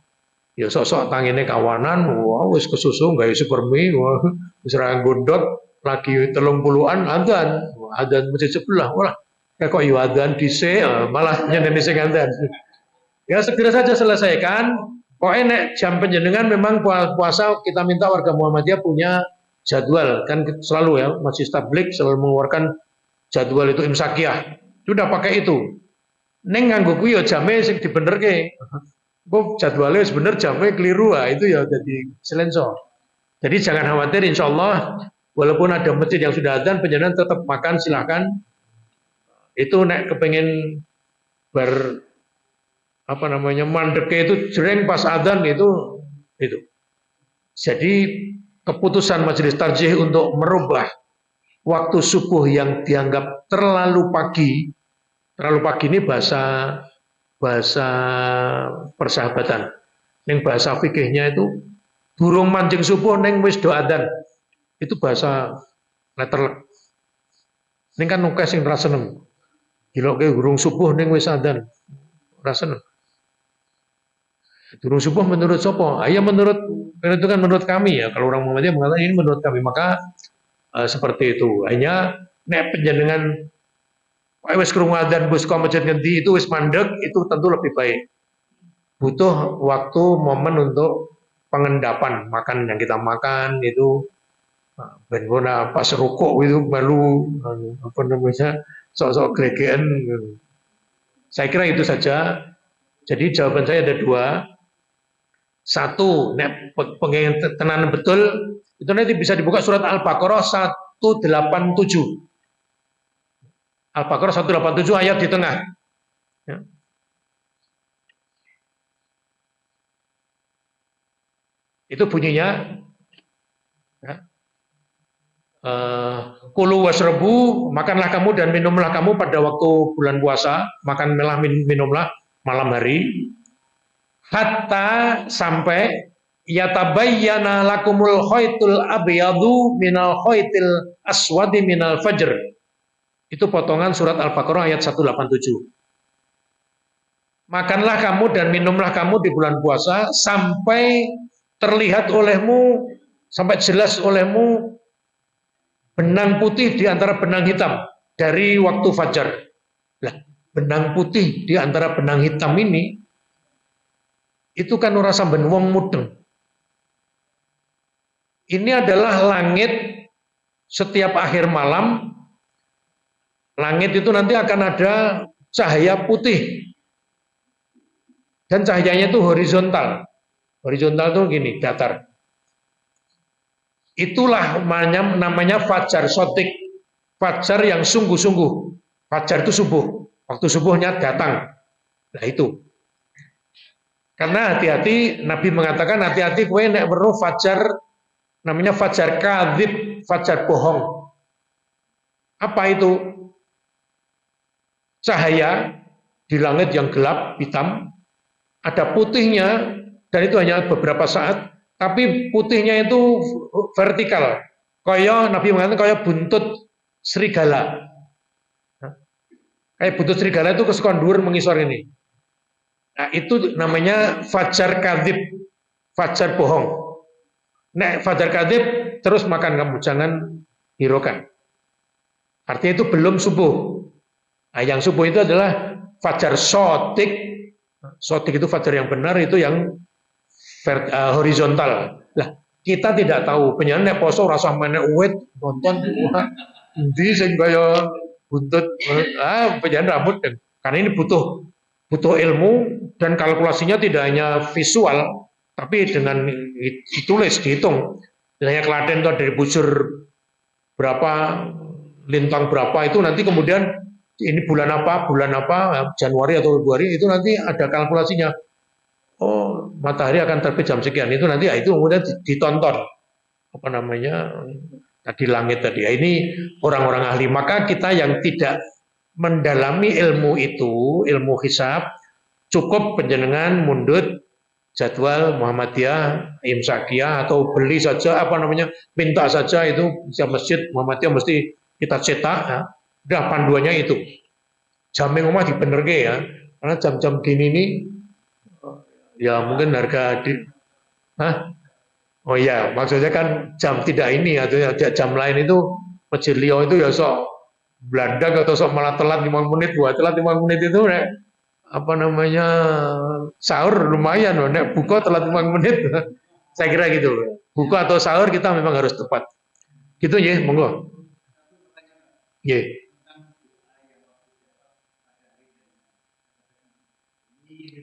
ya sok-sok tanginnya kawanan, wah wis kesusu nggak isi permi, wah wis gondot lagi 30-an adzan masjid sebelah, wah kok yo adzan dhisik malah nyeneni sing adzan. Ya segera saja selesaikan. Pokoknya nek jam penjenengan memang puasa kita minta warga Muhammadiyah punya jadwal kan selalu ya Masjid Tabligh selalu mengeluarkan jadwal itu imsakiyah. Sudah pakai itu. Neng nganggo kuwi ya jame sing dibenerke. Kok jadwalnya sebenarnya jamnya keliru itu ya jadi selensor. Jadi jangan khawatir insya Allah walaupun ada masjid yang sudah adzan penjenengan tetap makan silahkan. Itu nek kepengen mandeknya itu jreng pas adzan itu. Jadi keputusan majelis tarjih untuk merubah waktu subuh yang dianggap terlalu pagi ini bahasa persahabatan. Neng bahasa fikihnya itu burung mancing subuh neng wis do adzan. Itu bahasa letter. Neng kan nukas sing ra seneng. Giloke burung subuh neng wis adzan. Ra seneng. Burung subuh menurut sopo? Ya menurut kami ya. Kalau orang Muhammadiyah mengatakan ini menurut kami, maka seperti itu. Hanya nek penjenengan wis krungu adzan bus ka masjid ngendi itu wis mandek itu tentu lebih baik. Butuh waktu momen untuk pengendapan makan yang kita makan itu benar pas rukuk itu malu sok-sok gregean. Saya kira itu saja. Jadi jawaban saya ada dua. Satu, nek pengen tenanan betul itu nanti bisa dibuka surat Al-Baqarah 187. Al-Baqarah 187 ayat di tengah. Ya. Itu bunyinya kulu wasrebu, makanlah kamu dan minumlah kamu pada waktu bulan puasa, makanlah minumlah malam hari, hatta sampai yatabayyana lakumul khaitul abyadu minal khaitil aswadi minal fajr. Itu potongan surat Al-Baqarah ayat 187. Makanlah kamu dan minumlah kamu di bulan puasa sampai terlihat olehmu, sampai jelas olehmu benang putih di antara benang hitam dari waktu fajar. Lah, benang putih di antara benang hitam ini itu kan ora samben wong mudeng. Ini adalah langit setiap akhir malam. Langit itu nanti akan ada cahaya putih. Dan cahayanya itu horizontal. Horizontal itu gini, datar. Itulah namanya fajar sotik. Fajar yang sungguh-sungguh. Fajar itu subuh. Waktu subuhnya datang. Nah itu. Karena hati-hati, Nabi mengatakan hati-hati kowe nek weruh fajar, namanya fajar kadzib, fajar bohong. Apa itu? Cahaya di langit yang gelap, hitam, ada putihnya, dan itu hanya beberapa saat, tapi putihnya itu vertikal. Kaya Nabi mengatakan kaya buntut serigala. Kayak buntut serigala itu kesukaan dhuwur mengisor ini. Nah, itu namanya fajar kadzib, fajar bohong. Nek fajar kadzib terus makan kamu, jangan hiraukan. Artinya itu belum subuh. Nah, yang subuh itu adalah fajar sotik. Sotik itu fajar yang benar, itu yang horizontal. Lah, kita tidak tahu. Penyanyi nek poso rasa menek uwit nonton endi sing kaya buntut penyanyi rambut kan. Karena ini butuh butuh ilmu dan kalkulasinya tidak hanya visual, tapi dengan ditulis, dihitung. Misalnya Klaten itu dari busur berapa, lintang berapa itu nanti kemudian ini bulan apa, Januari atau Februari itu nanti ada kalkulasinya. Oh, matahari akan terbit jam sekian itu nanti ya, itu kemudian ditonton apa namanya tadi langit tadi. Ya, ini orang-orang ahli. Maka kita yang tidak mendalami ilmu itu, ilmu hisab, cukup penjenengan mundut jadwal Muhammadiyah, Imsakiyah atau beli saja apa namanya, minta saja itu setiap masjid Muhammadiyah mesti kita cetak ya. Udah panduannya itu. Jam yang rumah dibenerke ya. Karena jam-jam gini nih ya mungkin harga di Hah? Oh iya, maksudnya kan jam tidak ini atau jam lain itu Masjid Liau itu ya sok Belanda atau sok malah telat 5 menit, buat telat 5 menit itu apa namanya sahur lumayan loh, nek buka telat 5 menit. Saya kira gitu. Buka atau sahur kita memang harus tepat. Gitu ya, monggo. Ya.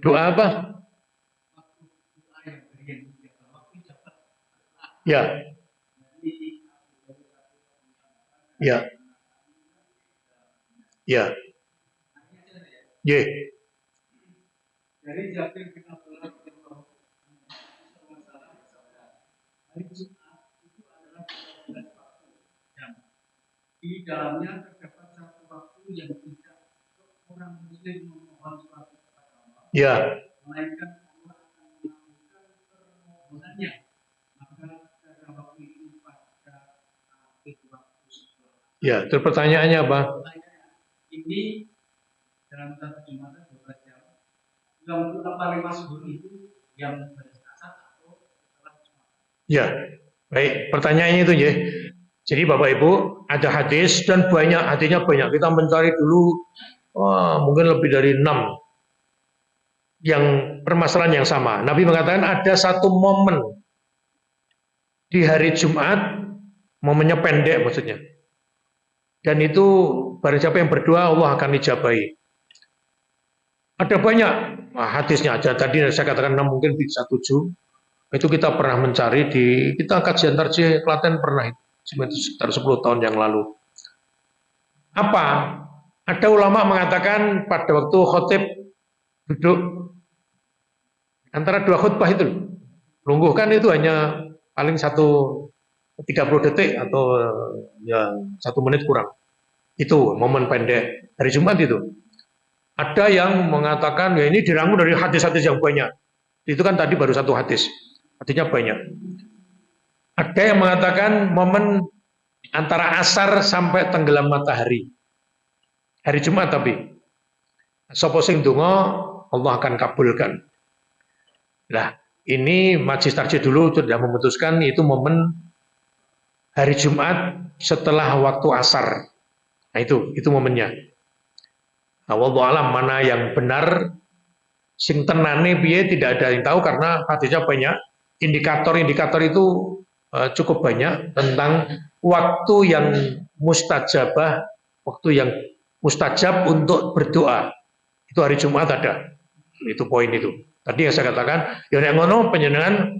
Doa apa? Ya, ya, ya. Ya. Dari Japir kita pulang ke hari Jumat itu adalah 12 waktu jam. Di dalamnya terdapat satu waktu yang tidak orang Muslim memohon suatu kepada Allah, Ya. melainkan Allah akan melakukan permohonannya. Maka pada waktu itu pada akhir waktu setelah. Ya, terus pertanyaannya apa? Ini dalam satu Jumatan 12 jam. Yang untuk paling masyhur itu yang berasal atau setelah Jumat. Ya, baik. Pertanyaannya itu ya. Jadi Bapak Ibu ada hadis dan banyak, hadisnya banyak. Kita mencari dulu, mungkin lebih dari 6 yang permasalahan yang sama. Nabi mengatakan ada satu momen di hari Jumat, momennya pendek maksudnya. Dan itu barang siapa yang berdoa Allah akan ijabahi. Ada banyak hadisnya aja. Tadi saya katakan 6 mungkin bisa 7. Itu kita pernah mencari di kita kajian tarjih Klaten pernah itu sekitar 10 tahun yang lalu. Apa? Ada ulama mengatakan pada waktu khotib duduk antara 2 khutbah itu, lungguh kan itu hanya paling 30 detik atau ya 1 menit kurang. Itu momen pendek hari Jumat itu. Ada yang mengatakan ya ini dirangkum dari hadis-hadis yang banyak. Itu kan tadi baru 1 hadis. Hadisnya banyak. Ada yang mengatakan momen antara asar sampai tenggelam matahari. Hari Jumat tapi. Sapa sing donga Allah akan kabulkan. Nah, ini Majelis Tarjih dulu sudah memutuskan itu momen hari Jumat setelah waktu asar. Nah itu momennya. Nah, wallahu alam mana yang benar sing tenane piye tidak ada yang tahu karena hadisnya banyak. Indikator-indikator itu cukup banyak tentang waktu yang mustajabah, waktu yang mustajab untuk berdoa. Itu hari Jumat ada. Itu poin itu. Tadi yang saya katakan, ya nek ngono panjenengan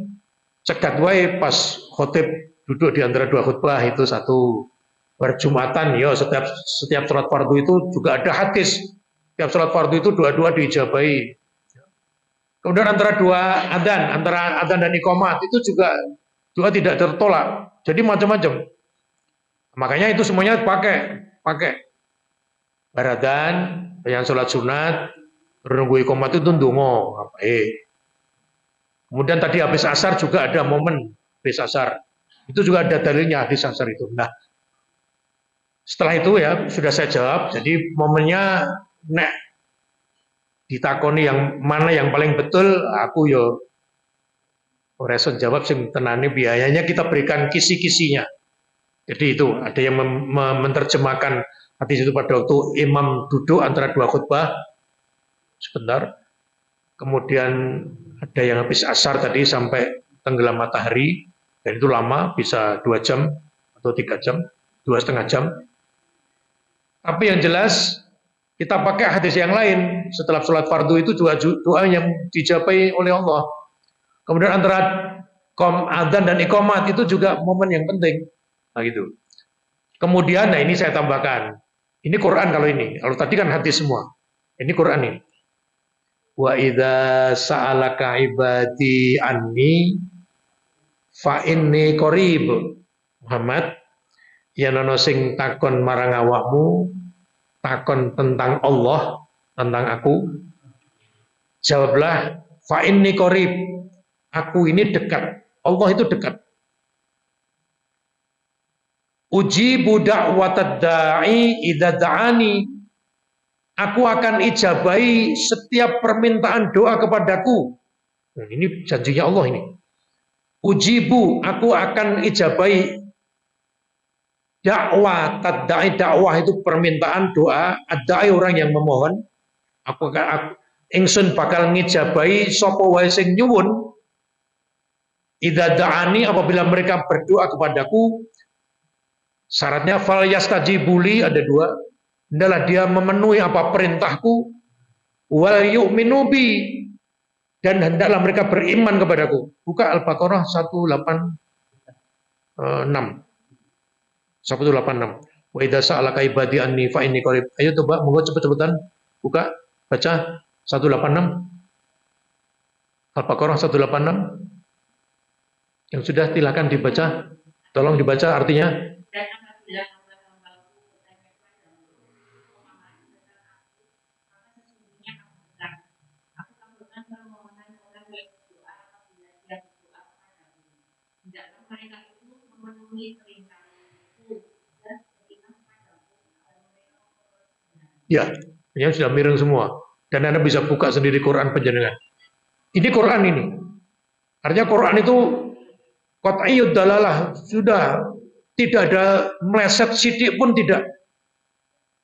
cegat wae pas khotib duduk di antara 2 khutbah itu satu berjumatan ya setiap sholat fardu itu juga ada hadis. Setiap sholat fardu itu dua-dua diijabahi. Kemudian antara adzan dan iqamat itu juga tidak tertolak. Jadi macam-macam. Makanya itu semuanya pakai. Baradzan, yang sholat sunat, nunggu iqamat itu ndonga. Kemudian tadi habis asar juga ada momen habis asar. Itu juga ada dalilnya hadis asar itu. Nah, setelah itu ya sudah saya jawab. Jadi momennya nek ditakoni yang mana yang paling betul, aku yo reson jawab sing tenane biayanya kita berikan kisi-kisinya. Jadi itu ada yang menerjemahkan hadis itu pada waktu imam duduk antara 2 khutbah sebentar. Kemudian ada yang habis asar tadi sampai tenggelam matahari dan itu lama bisa 2 jam atau 3 jam, 2,5 jam. Tapi yang jelas Kita pakai hadis yang lain, setelah sholat fardu itu doa yang dijabai oleh Allah. Kemudian antara adzan dan iqamat itu juga momen yang penting. Nah gitu. Kemudian, nah ini saya tambahkan. Ini Quran kalau ini. Kalau tadi kan hadis semua. Ini Quran ini. Wa idza sa'alaka ibadi anni fa inni qarib. Muhammad, yen ana sing takon marang awakmu, takon tentang Allah, tentang aku, jawablah fa inni qarib. Aku ini dekat. Allah itu dekat. Ujibu da'watad da'i idza da'ani. Aku akan ijabahi setiap permintaan doa kepadaku. Nah, ini janjinya Allah ini. Ujibu, aku akan ijabahi dakwah, dakwah itu permintaan doa, ad-da'i orang yang memohon. Ingsun bakal ngijabahi sapa wae sing nyuwun. Idza da'ani, apabila mereka berdoa kepadaku, syaratnya fal yastajibuli ada dua. Adalah dia memenuhi apa perintahku, wal yu'minu bi, dan hendaklah mereka beriman kepadaku. Buka Al-Baqarah 186. 186. Wa idza sa'alaka ibadi anni fa inni qarib. Ayo coba monggo cepet-cepetan buka baca 186. Al-Baqarah 186. Yang sudah silakan dibaca. Tolong dibaca artinya. Ya, yang sudah miring semua. Dan Anda bisa buka sendiri Quran penjenengan. Ini Quran ini. Artinya Quran itu qat'iyyud dalalah, sudah tidak ada meleset sidik pun tidak.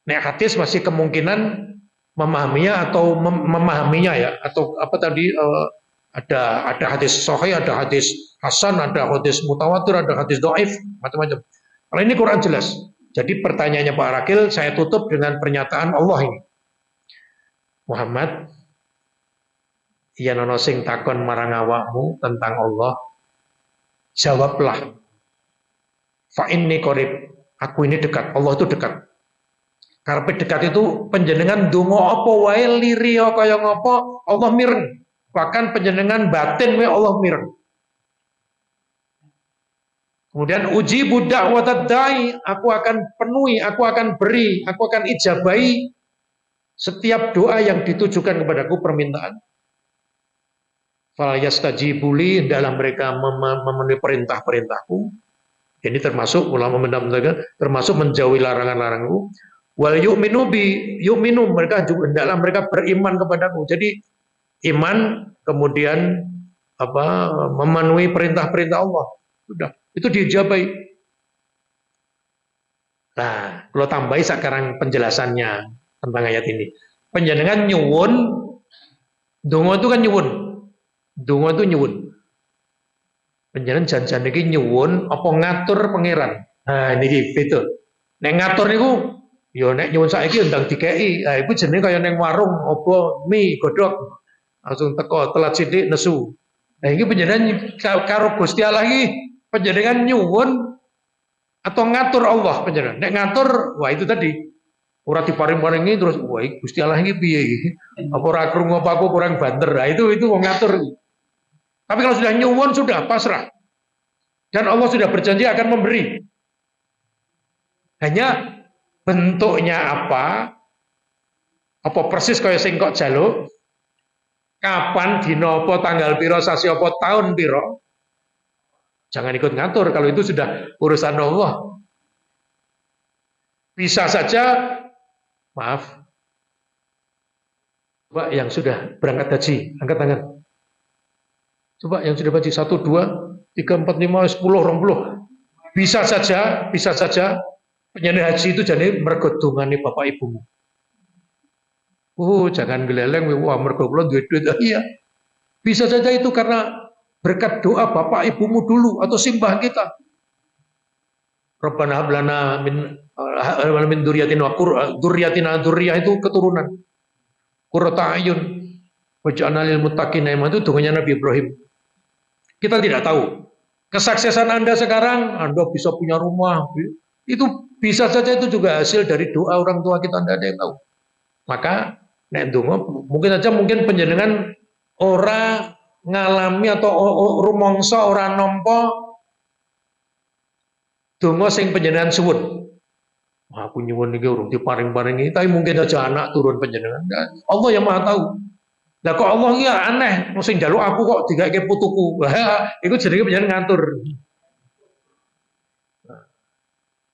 Nek hadis masih kemungkinan memahaminya atau memahaminya ya, atau apa tadi ada hadis sahih, ada hadis hasan, ada hadis mutawatir, ada hadis dhaif, macam-macam. Kalau ini Quran jelas. Jadi pertanyaannya Pak Rakil saya tutup dengan pernyataan Allah ini. Muhammad, yen ana sing takon marang awakmu tentang Allah, jawablah. Fa inni qarib. Aku ini dekat. Allah itu dekat. Karepe dekat itu panjenengan donga apa wae liri kaya ngapa Allah mireng. Bahkan panjenengan batin wae Allah mireng. Kemudian uji budak watad da'i, aku akan penuhi, aku akan beri, aku akan ijabahi setiap doa yang ditujukan kepadaku permintaan. Fal yastajibuli, dalam mereka memenuhi perintah-perintahku. Ini termasuk ulama mendambakan, termasuk menjauhi larangan-laranganku. Wal yu'minu bi, yu'minu, mereka juga hendaklah mereka beriman kepadaku. Jadi iman kemudian memenuhi perintah-perintah Allah. Sudah, itu dijabai. Nah, kalau tambahi sekarang penjelasannya tentang ayat ini. Panjenengan nyuwun, donga itu kan nyuwun. Donga itu nyuwun. Panjenengan janjian iki nyuwun apa ngatur pangeran. Nah, ini betul. Nek ngatur niku ya nek nyuwun saiki ndang dikeki. Nah, iku jenenge kaya ning warung apa mie godhog. Langsung teko telat sithik nesu. Nah, iki panjenengan karo Gusti Allah iki panjenengan nyuwun atau ngatur Allah panjenengan. Nek ngatur, wah itu tadi. Ora diparing-paringi terus wah Gusti Allah iki piye iki? Apa ora krungu apa aku kurang banter. Nah, itu wong ngatur. Tapi kalau sudah nyuwun sudah pasrah. Dan Allah sudah berjanji akan memberi. Hanya bentuknya apa? Apa persis kaya sing kok jaluk? Kapan dina apa tanggal pira sasi apa tahun pira? Jangan ikut ngatur kalau itu sudah urusan Allah. Bisa saja, maaf, coba yang sudah berangkat haji, angkat tangan. Coba yang sudah haji 1, 2, 3, 4, 5, 10, 20. Bisa saja penyanyi haji itu jadi mergo dongane bapak ibumu. Jangan geleleng, wah mergo kula duit. Iya. Bisa saja itu karena berkat doa bapak ibumu dulu atau simbah kita. Rabbana hab lana min dzurriyyatina dzurriyyah itu keturunan. Qurrata ayun waj'alna lil muttaqina imama itu donganya Nabi Ibrahim. Kita tidak tahu. Kesuksesan Anda sekarang, Anda bisa punya rumah, itu bisa saja itu juga hasil dari doa orang tua kita, Anda ada yang tahu. Maka nek ndonga mungkin panjenengan ora ngalami atau rumangsa ora nampa donga sing panjenengan suwun. Aku nyuwun iki urung diparing-paringi, tapi mungkin saja anak turun panjenengan. Allah yang Maha tahu. Lah kok Allah iki aneh, sing njaluk aku kok digaweke putuku. Wah, iku jenenge panjenengan ngatur.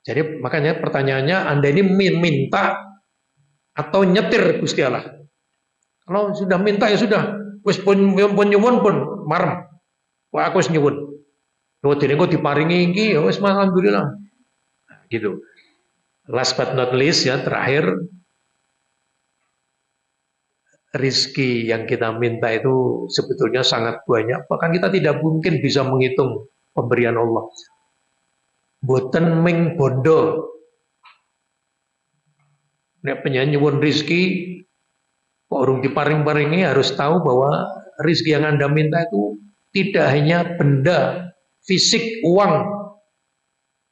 Jadi makanya pertanyaannya Anda ini minta atau nyetir Gusti Allah. Kalau sudah minta ya sudah, wis pun nyuwun pun marem. Wah aku wis nyuwun. Lho dene kok diparingi iki ya wis alhamdulillah. Gitu. Last but not least ya terakhir, rizki yang kita minta itu sebetulnya sangat banyak. Bahkan kita tidak mungkin bisa menghitung pemberian Allah. Boten ming bondo. Nek penyanyi nyuwun rizki, kok urung diparing-paringi harus tahu bahwa rizki yang Anda minta itu tidak hanya benda, fisik, uang,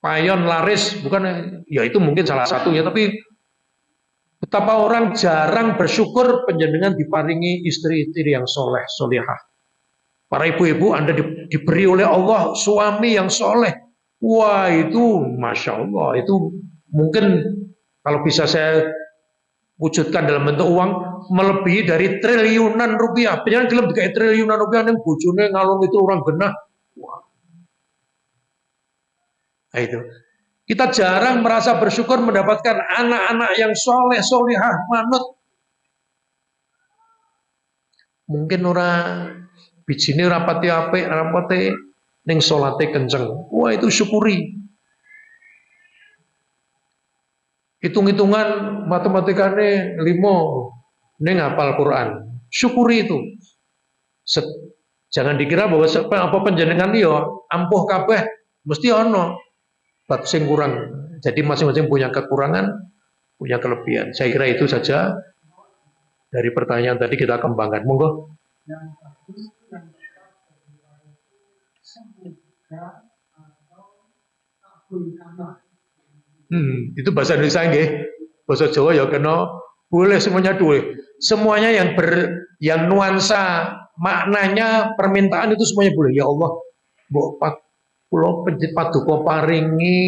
payon, laris, bukan ya itu mungkin salah satunya, tapi betapa orang jarang bersyukur panjenengan diparingi istri-istri yang soleh, solehah. Para ibu-ibu Anda diberi oleh Allah suami yang soleh. Wah itu Masya Allah, itu mungkin kalau bisa saya wujudkan dalam bentuk uang melebihi dari triliunan rupiah. Panjenengan gelem dikai triliunan rupiah ning bojone ngalung itu orang genah. Wah. Nah, itu. Kita jarang merasa bersyukur mendapatkan anak-anak yang soleh, solehah, manut. Mungkin orang bijine rapati apik, rapati ning salate kenceng. Wah itu syukuri. Hitung-hitungan matematikane 5 ning hafal Quran. Syukuri itu. Jangan dikira bahwa apa panjenengan yo ampuh kabeh mesti ono bab sing kurang. Jadi masing-masing punya kekurangan, punya kelebihan. Saya kira itu saja dari pertanyaan tadi kita kembangkan. Monggo. Yang bagus yang semoga atau kabulkanlah. Itu bahasa Indonesia nggih. Bahasa Jawa ya kena boleh semuanya duwe. Semuanya yang nuansa maknanya permintaan itu semuanya boleh. Ya Allah, mbok kula paduka paringi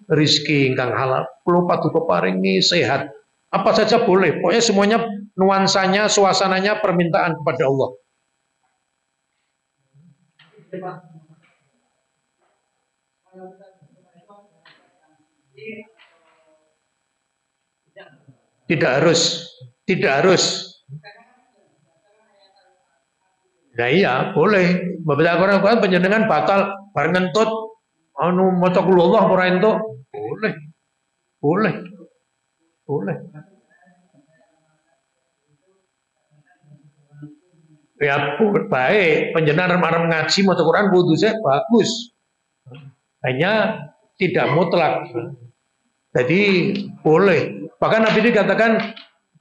rizki ingkang halal. Kula paduka paringi sehat. Apa saja boleh. Pokoknya semuanya nuansanya, suasananya permintaan kepada Allah. Tidak harus, tidak harus. Nah iya, boleh. Beberapa orang kan panjenengan batal bareng ngentut anu maca kulullah ora entuk. Boleh. Boleh. Boleh. Ya baik, panjenengan arep ngaji maca Quran wudu saya bagus. Hanya tidak mutlak. Jadi boleh. Bahkan Nabi dikatakan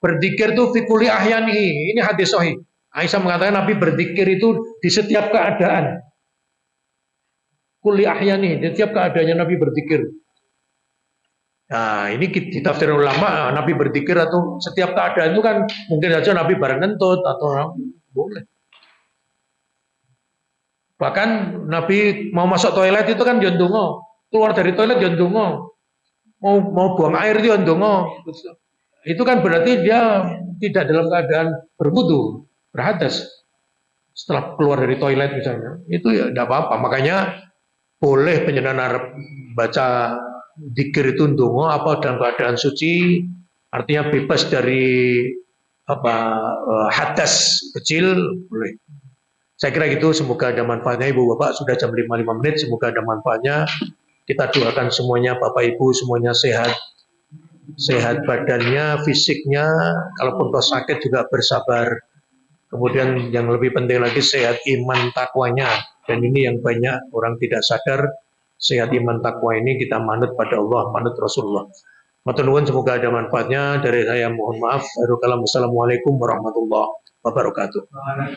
berzikir itu fikuli ahyani. Ini hadis sahih. Aisyah mengatakan Nabi berzikir itu di setiap keadaan. Kuli ahyani, di setiap keadaannya Nabi berzikir. Nah, ini ditafsir ulama, Nabi berzikir atau setiap keadaan itu kan mungkin saja Nabi bareng ngentut atau boleh. Bahkan Nabi mau masuk toilet itu kan jondongo, keluar dari toilet jondongo, mau buang air itu jondongo. Itu kan berarti dia tidak dalam keadaan berwudu, berhadas. Setelah keluar dari toilet misalnya, itu ya tidak apa-apa. Makanya boleh penjenengan baca dzikir itu ndonga apa dalam keadaan suci, artinya bebas dari hadas kecil boleh. Saya kira gitu, semoga ada manfaatnya. Ibu Bapak sudah jam 5 menit, semoga ada manfaatnya. Kita doakan semuanya Bapak Ibu semuanya sehat. Sehat badannya, fisiknya, kalaupun toh sakit juga bersabar. Kemudian yang lebih penting lagi sehat iman takwanya. Dan ini yang banyak orang tidak sadar. sehat iman takwa ini kita manut pada Allah, manut Rasulullah. Matur nuwun, semoga ada manfaatnya. Dari saya mohon maaf. Assalamualaikum warahmatullahi wabarakatuh.